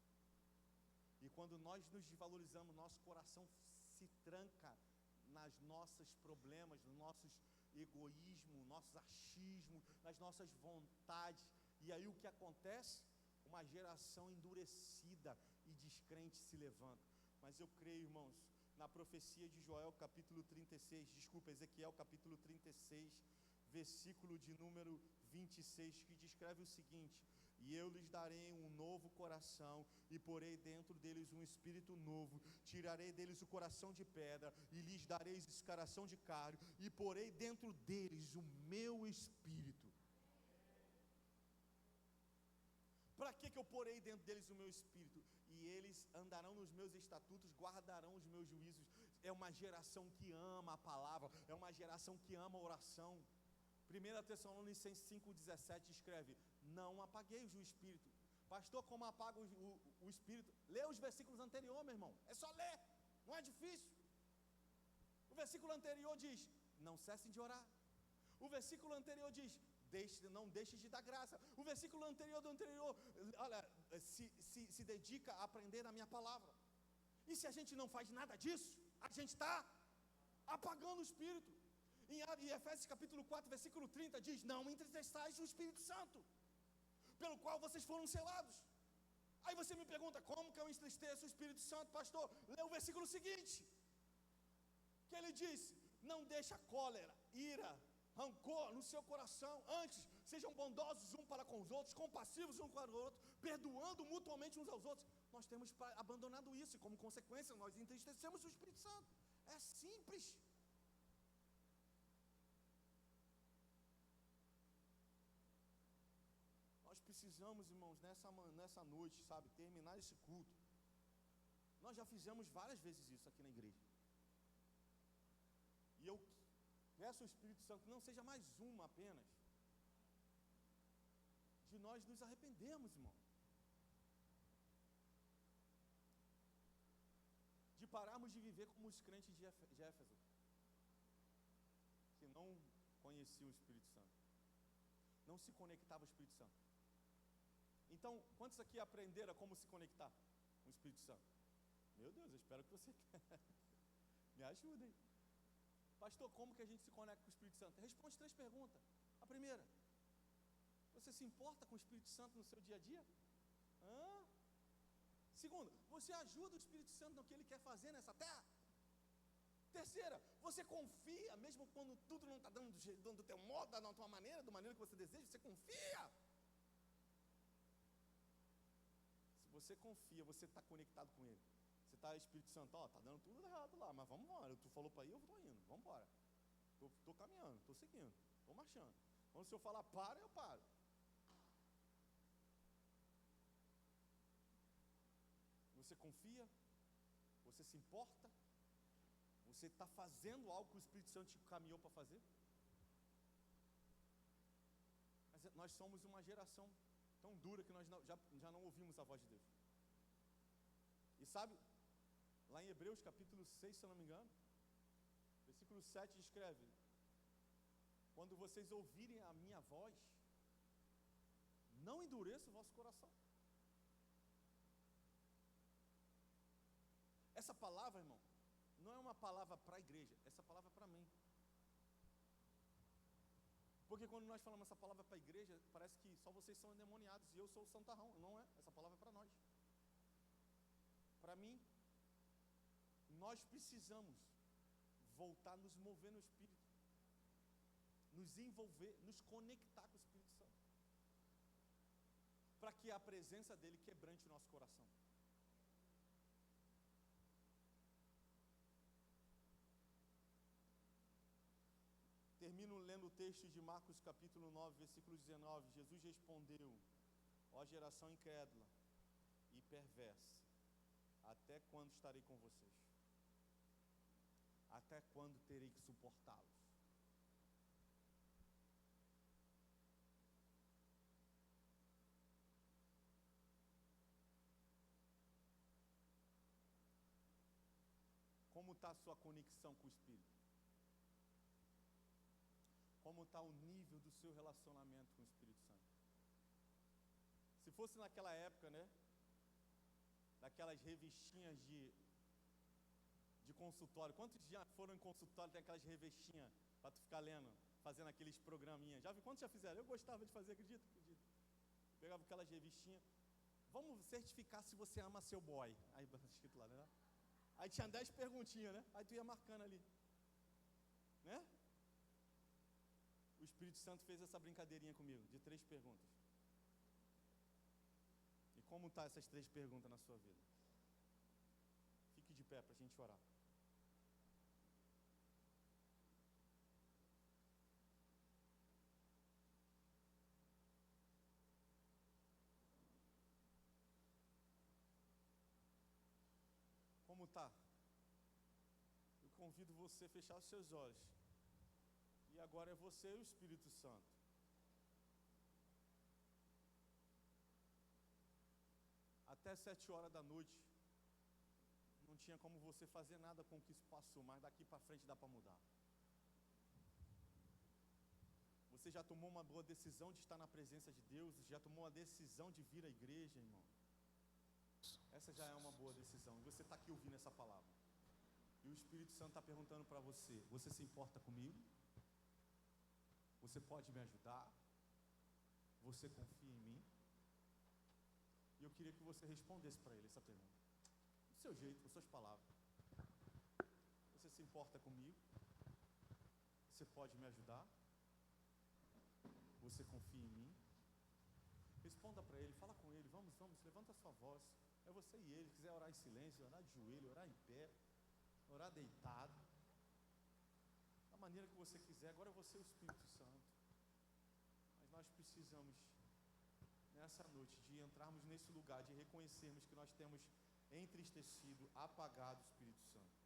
E quando nós nos desvalorizamos, nosso coração se tranca nas nossos problemas, nos nossos egoísmos, nossos achismos, nas nossas vontades. E aí o que acontece? Uma geração endurecida e descrente se levanta. Mas eu creio, irmãos, na profecia de Ezequiel capítulo 36, versículo de número 26, que descreve o seguinte: e eu lhes darei um novo coração, e porei dentro deles um espírito novo, tirarei deles o coração de pedra, e lhes darei esse coração de carne, e porei dentro deles o meu espírito. Para que eu porei dentro deles o meu espírito? E eles andarão nos meus estatutos, guardarão os meus juízos. É uma geração que ama a palavra, é uma geração que ama a oração. 1 Tessalonicenses 5,17 escreve: não apagueis o espírito. Pastor, como apaga o espírito? Lê os versículos anteriores, meu irmão. É só ler, não é difícil. O versículo anterior diz: não cessem de orar. O versículo anterior diz: não deixe de dar graça. O versículo anterior olha, se dedica a aprender a minha palavra. E se a gente não faz nada disso, a gente está apagando o espírito. Em Efésios capítulo 4, versículo 30 diz: não entristeçais o Espírito Santo, pelo qual vocês foram selados. Aí você me pergunta: como que eu entristeço o Espírito Santo, pastor? Lê o versículo seguinte, que ele diz: não deixa cólera, ira, rancor no seu coração, antes sejam bondosos uns para com os outros, compassivos uns para o outro, perdoando mutuamente uns aos outros. Nós temos abandonado isso, e como consequência nós entristecemos o Espírito Santo. É simples. Nós precisamos, irmãos, nessa noite, sabe, terminar esse culto. Nós já fizemos várias vezes isso aqui na igreja. E eu peço ao Espírito Santo que não seja mais uma apenas, de nós nos arrependermos, irmão, de pararmos de viver como os crentes de Éfeso, que não conheciam o Espírito Santo, não se conectavam ao Espírito Santo. Então, quantos aqui aprenderam como se conectar com o Espírito Santo? Meu Deus, eu espero que você me ajudem. Pastor, como que a gente se conecta com o Espírito Santo? Responde 3 perguntas. A primeira: Você se importa com o Espírito Santo no seu dia a dia? Segundo, você ajuda o Espírito Santo no que ele quer fazer nessa terra? Terceira, você confia, mesmo quando tudo não está dando do teu modo, da tua maneira, da maneira que você deseja, você confia. Se você confia, você está conectado com ele. Você está, Espírito Santo, está dando tudo errado lá, mas vamos embora. Tu falou para ir, eu estou indo, vamos embora. Estou caminhando, estou seguindo, estou marchando. Quando o Senhor falar para, eu paro. Você confia? Você se importa? Você está fazendo algo que o Espírito Santo te caminhou para fazer? Mas nós somos uma geração tão dura que nós já não ouvimos a voz de Deus. E sabe, lá em Hebreus capítulo 6, se eu não me engano, versículo 7 escreve: quando vocês ouvirem a minha voz, não endureça o vosso coração. Essa palavra, irmão, não é uma palavra para a igreja, essa palavra é para mim. Porque quando nós falamos essa palavra para a igreja, parece que só vocês são endemoniados e eu sou o santarrão. Não é, essa palavra é para nós. Para mim, nós precisamos voltar a nos mover no Espírito, nos envolver, nos conectar com o Espírito Santo, para que a presença dele quebrante o nosso coração. Termino lendo o texto de Marcos capítulo 9, versículo 19. Jesus respondeu: ó geração incrédula e perversa, até quando estarei com vocês? Até quando terei que suportá-los? Como está a sua conexão com o Espírito? Como está o nível do seu relacionamento com o Espírito Santo? Se fosse naquela época, né, daquelas revistinhas de consultório, quantos já foram em consultório, tem aquelas revistinhas para tu ficar lendo, fazendo aqueles programinhas? Já vi quantos já fizeram? Eu gostava de fazer, acredita? Pegava aquelas revistinhas, vamos certificar se você ama seu boy, aí escrito lá, né? Aí tinha 10 perguntinhas, né? Aí tu ia marcando ali, né? O Espírito Santo fez essa brincadeirinha comigo, de 3 perguntas. E como estão essas 3 perguntas na sua vida? Fique de pé para a gente orar. Como está? Eu convido você a fechar os seus olhos. E agora é você e o Espírito Santo. Até 7 horas da noite, não tinha como você fazer nada com o que isso passou, mas daqui para frente dá para mudar. Você já tomou uma boa decisão de estar na presença de Deus? Já tomou a decisão de vir à igreja, irmão? Essa já é uma boa decisão. E você está aqui ouvindo essa palavra. E o Espírito Santo está perguntando para você: você se importa comigo? Você pode me ajudar? Você confia em mim? E eu queria que você respondesse para ele essa pergunta, do seu jeito, com suas palavras. Você se importa comigo? Você pode me ajudar? Você confia em mim? Responda para ele, fala com ele, vamos, levanta a sua voz. É você e ele, quiser orar em silêncio, orar de joelho, orar em pé, orar deitado, da maneira que você quiser. Agora é você e o Espírito Santo. Mas nós precisamos, nessa noite, de entrarmos nesse lugar, de reconhecermos que nós temos entristecido, apagado o Espírito Santo.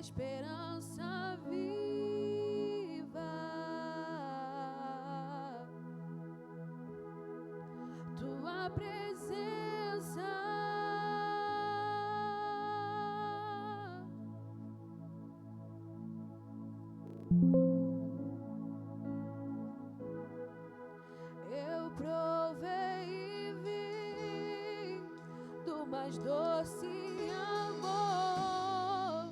esperança viva, tua presença, eu provei e vi do mais doce amor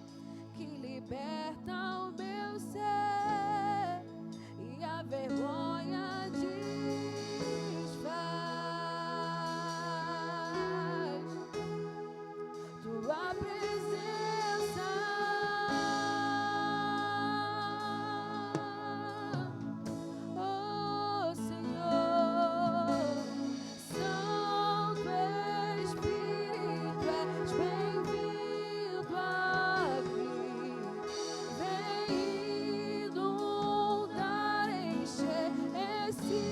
que liberta o meu ser e a vergonha desfaz. Tua presença, oh Senhor, Santo Espírito, és bem-vindo aqui. Vem inundar, encher esse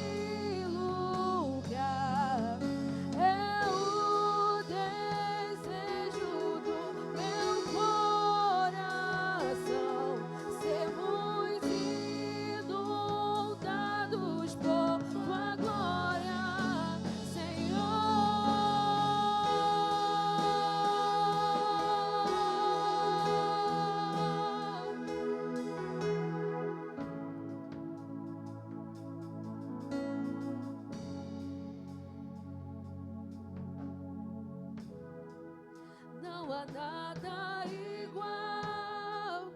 lugar. É o desejo do meu coração, sermos inundados por tua glória, não há nada igual,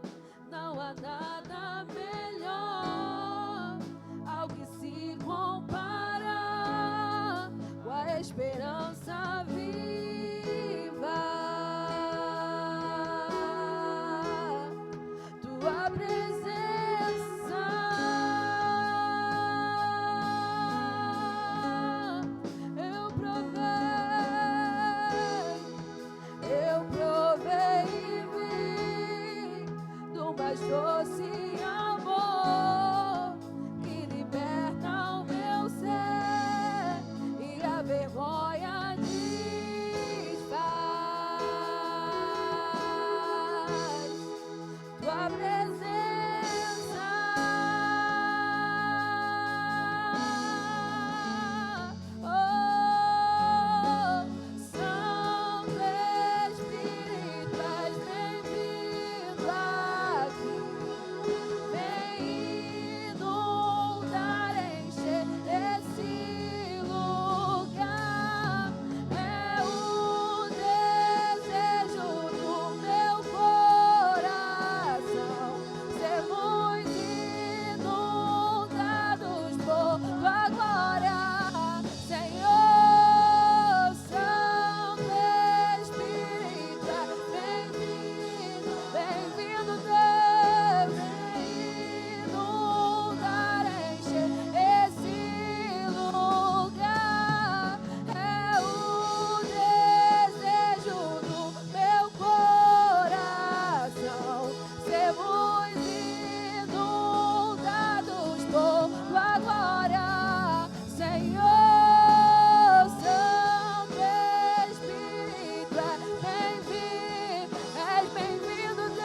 não há nada melhor ao que se compara com a esperança viva, tua presença, eu provei e vi do mais doce amor que liberta o meu ser e a vergonha desfaz. Tua presença, oh Santo Espírito, és bem-vindo aqui. Vem inundar, encher esse lugar. É o desejo do meu coração, sermos inundados por tua glória, Senhor. Santo Espírito, bem-vindo, bem-vindo Deus. Vem inundar, encher esse lugar. É o desejo do meu coração, sermos inundados por tua glória, Senhor. Santo Espírito, és bem-vindo Deus.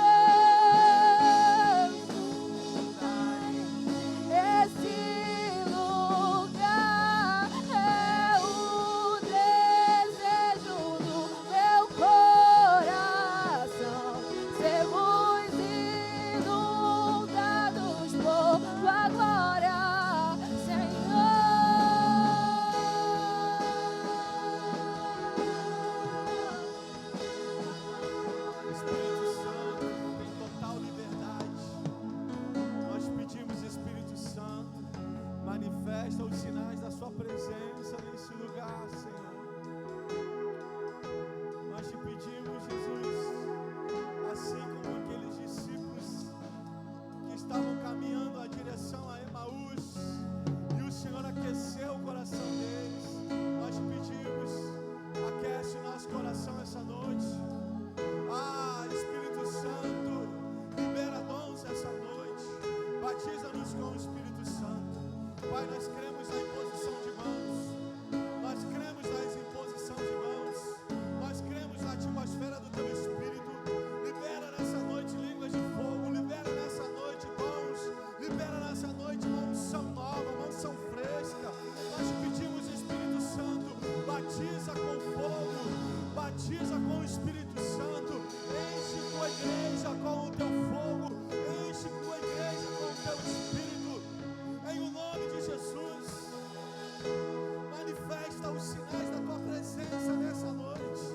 Esse lugar é o desejo do meu coração, sermos inundados por tua glória, Senhor. Espírito Santo, em total liberdade, nós pedimos, Espírito Santo, manifesta os sinais da sua presença nesse lugar, Senhor. Nós te pedimos, Jesus, assim como aqueles discípulos que estavam caminhando a direção a Emaús e o Senhor aqueceu o coração deles, nós te pedimos, aquece o nosso coração essa noite. Ah, Espírito Santo, libera dons essa noite, batiza-nos com o Espírito Santo. Pai, nós cremos na imposição de mãos, nós cremos na imposição de mãos, nós cremos na atmosfera do Teu Espírito. batiza com o Espírito Santo, enche tua igreja com o teu fogo, enche tua igreja com o teu Espírito, em o nome de Jesus. Manifesta os sinais da tua presença nessa noite,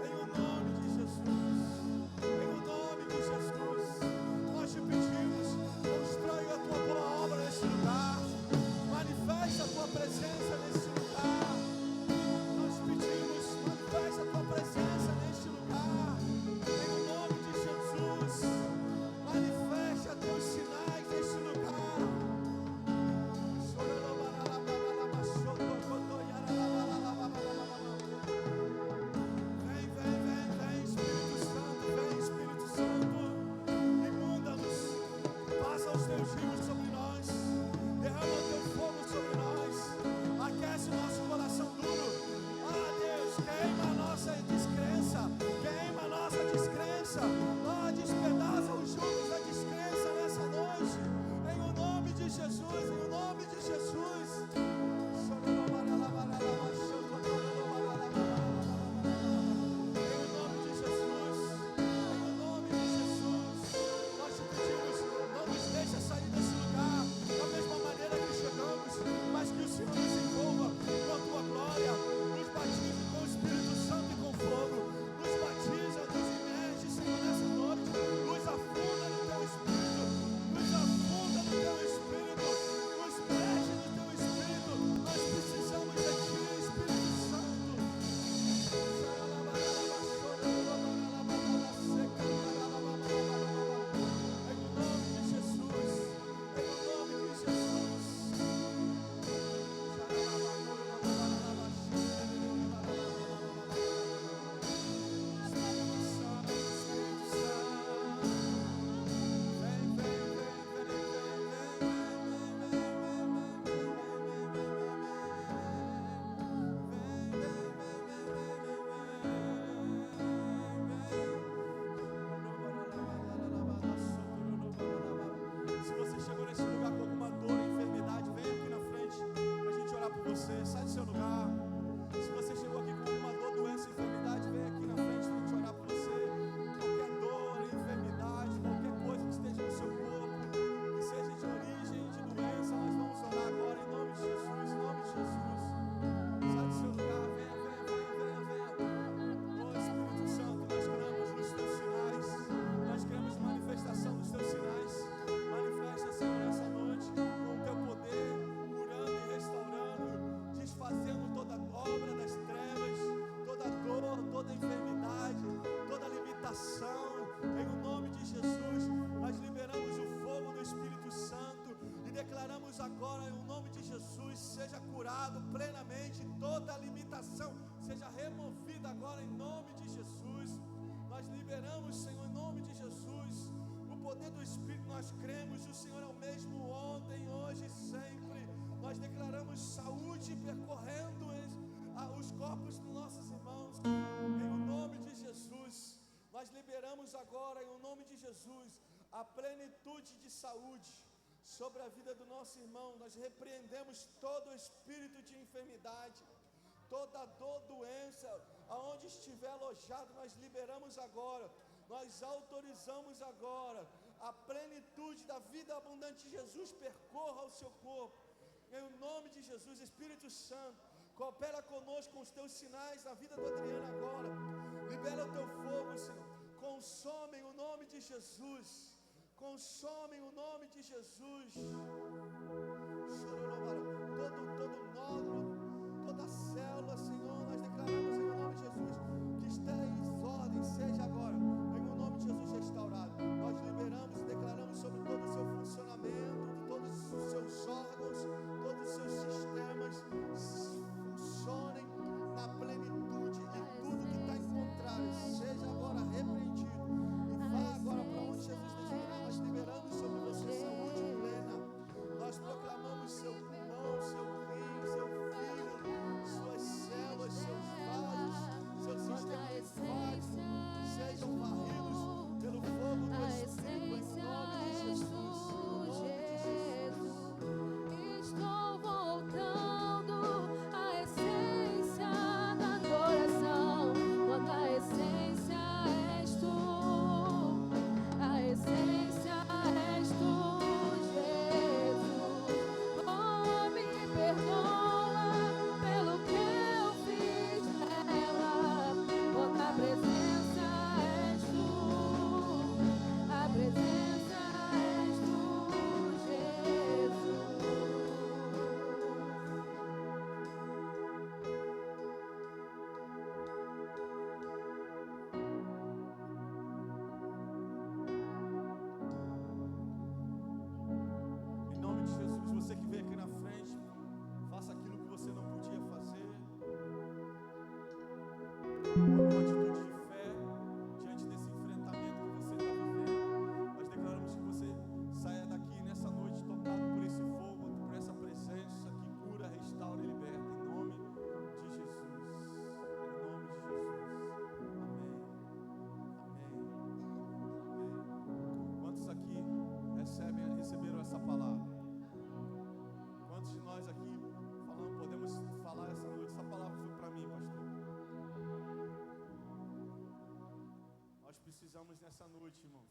em o nome de Jesus, em o nome de Jesus. Nós te pedimos, constrói a tua boa obra nesse lugar, manifesta a tua presença nesse lugar. Nós pedimos, manifesta a tua presença neste lugar, em o nome de Jesus. Manifesta teus sinais neste lugar. Vem, vem, vem, vem, Espírito Santo, vem, Espírito Santo, inunda-nos, passa os teus rios sobre nós, derrama o teu fogo sobre nós, aquece o nosso coração duro. Ah, Deus, queima a nossa descrença, queima a nossa descrença, ah, despedaça os jugos da descrença nessa noite, em o nome de Jesus, em o nome de Jesus. Mas que o Senhor nos envolva com a tua glória, nos batize com o Espírito Santo e com fogo, nos batiza, nos imerge, Senhor, nessa noite, nos afunda no teu Espírito, nos afunda no teu Espírito, nos preste no teu Espírito. Nós precisamos de ti, Espírito Santo. Em nome de Jesus, em nome de Jesus. Se você chegou nesse lugar com alguma dor ou enfermidade, vem aqui na frente para a gente orar por você. Sai do seu lugar. Se você chegou aqui com alguma dor, doença, enfermidade, vem aqui na frente para a gente orar por você. Qualquer dor, enfermidade, qualquer coisa que esteja no seu corpo, que seja de origem de doença, nós vamos orar agora em nome de Jesus, em nome de Jesus. Sai do seu lugar, venha, venha, venha, venha, venha. Ó Espírito Santo, nós cremos nos teus sinais, nós queremos manifestação dos teus sinais. Manifesta, Senhor, nessa noite, com o teu poder, curando e restaurando, desfazendo toda obra das trevas, toda dor, toda enfermidade, toda limitação. Em o nome de Jesus, nós liberamos o fogo do Espírito Santo e declaramos agora, em o nome de Jesus, seja curado plenamente, toda limitação seja removida agora, em nome de Jesus. Nós liberamos, Senhor, em nome de Jesus, o poder do Espírito. Nós cremos, o Senhor é o mesmo ontem, hoje e sempre. Nós declaramos saúde percorrendo os corpos dos nossos irmãos, em o nome de Jesus. Nós liberamos agora, em o nome de Jesus, a plenitude de saúde sobre a vida do nosso irmão. Nós repreendemos todo o espírito de enfermidade, toda dor, doença, aonde estiver alojado, nós liberamos agora. Nós autorizamos agora a plenitude da vida abundante de Jesus percorra o seu corpo. Em nome de Jesus, Espírito Santo, coopera conosco com os teus sinais na vida do Adriano agora. Libera o teu fogo, Senhor. Consome em o nome de Jesus. Consome em o nome de Jesus. Todo nódulo, toda célula, Senhor, nós declaramos em o nome de Jesus que está em ordem, seja agora, em o nome de Jesus restaurado. Nós liberamos e declaramos sobre todo o seu funcionamento, de todos os seus órgãos, todos os seus sistemas funcionem na plenitude e tudo que está em contrário seja agora repreendido e vá agora para onde Jesus nos liberar. Nós liberamos sobre você saúde plena. Nós proclamamos estamos nessa noite, irmãos.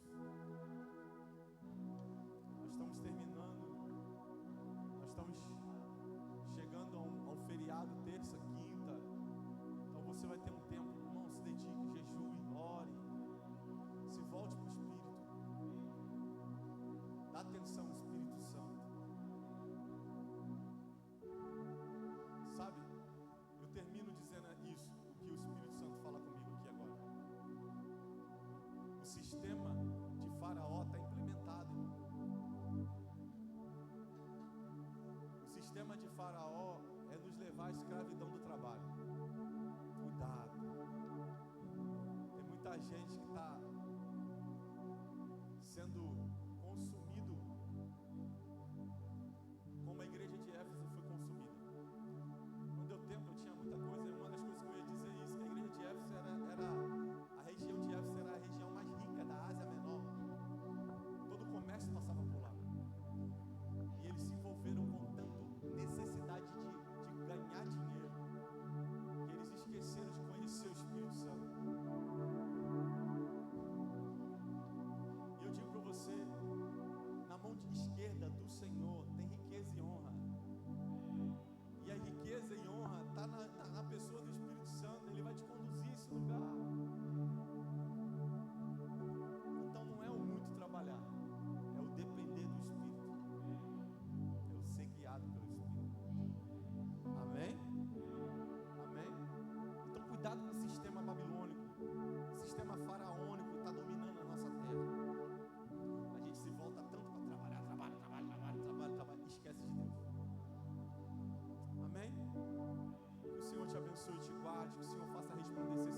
Nós estamos terminando. Nós estamos chegando a um feriado, terça, quinta. Então você vai ter um tempo, irmão, se dedique, jejue, ore. Se volte para o Espírito. Dá atenção ao Espírito Santo. Sabe, eu termino dizendo isso, o que o Espírito Santo fala comigo aqui agora. O sistema de Faraó está implementado, irmão. O sistema de Faraó é nos levar à escravidão do trabalho. Cuidado. Tem muita gente que está sendo consumido como a igreja de Éfeso foi consumida. Não deu tempo, eu tinha muita coisa, e uma das coisas que eu ia dizer é isso, que a igreja de Éfeso a região de Éfeso era a região mais rica da Ásia Menor. Todo o comércio passava por lá. E eles se envolveram com tanto necessidade de ganhar dinheiro, que eles esqueceram de conhecer o Espírito Santo. E eu digo para você, na mão esquerda do Senhor tem riqueza e honra. E a riqueza e honra está na pessoa do Espírito Santo. Ele vai te conduzir a esse lugar. Então não é o muito trabalhar, é o depender do Espírito, é o ser guiado pelo Espírito. Amém? Amém? Então cuidado com o sistema babilônico. O sistema faraônico está dominando a nossa terra. A gente se volta tanto para trabalhar, esquece de Deus. Amém? Que o Senhor te abençoe e te guarde, que o Senhor faça resplandecer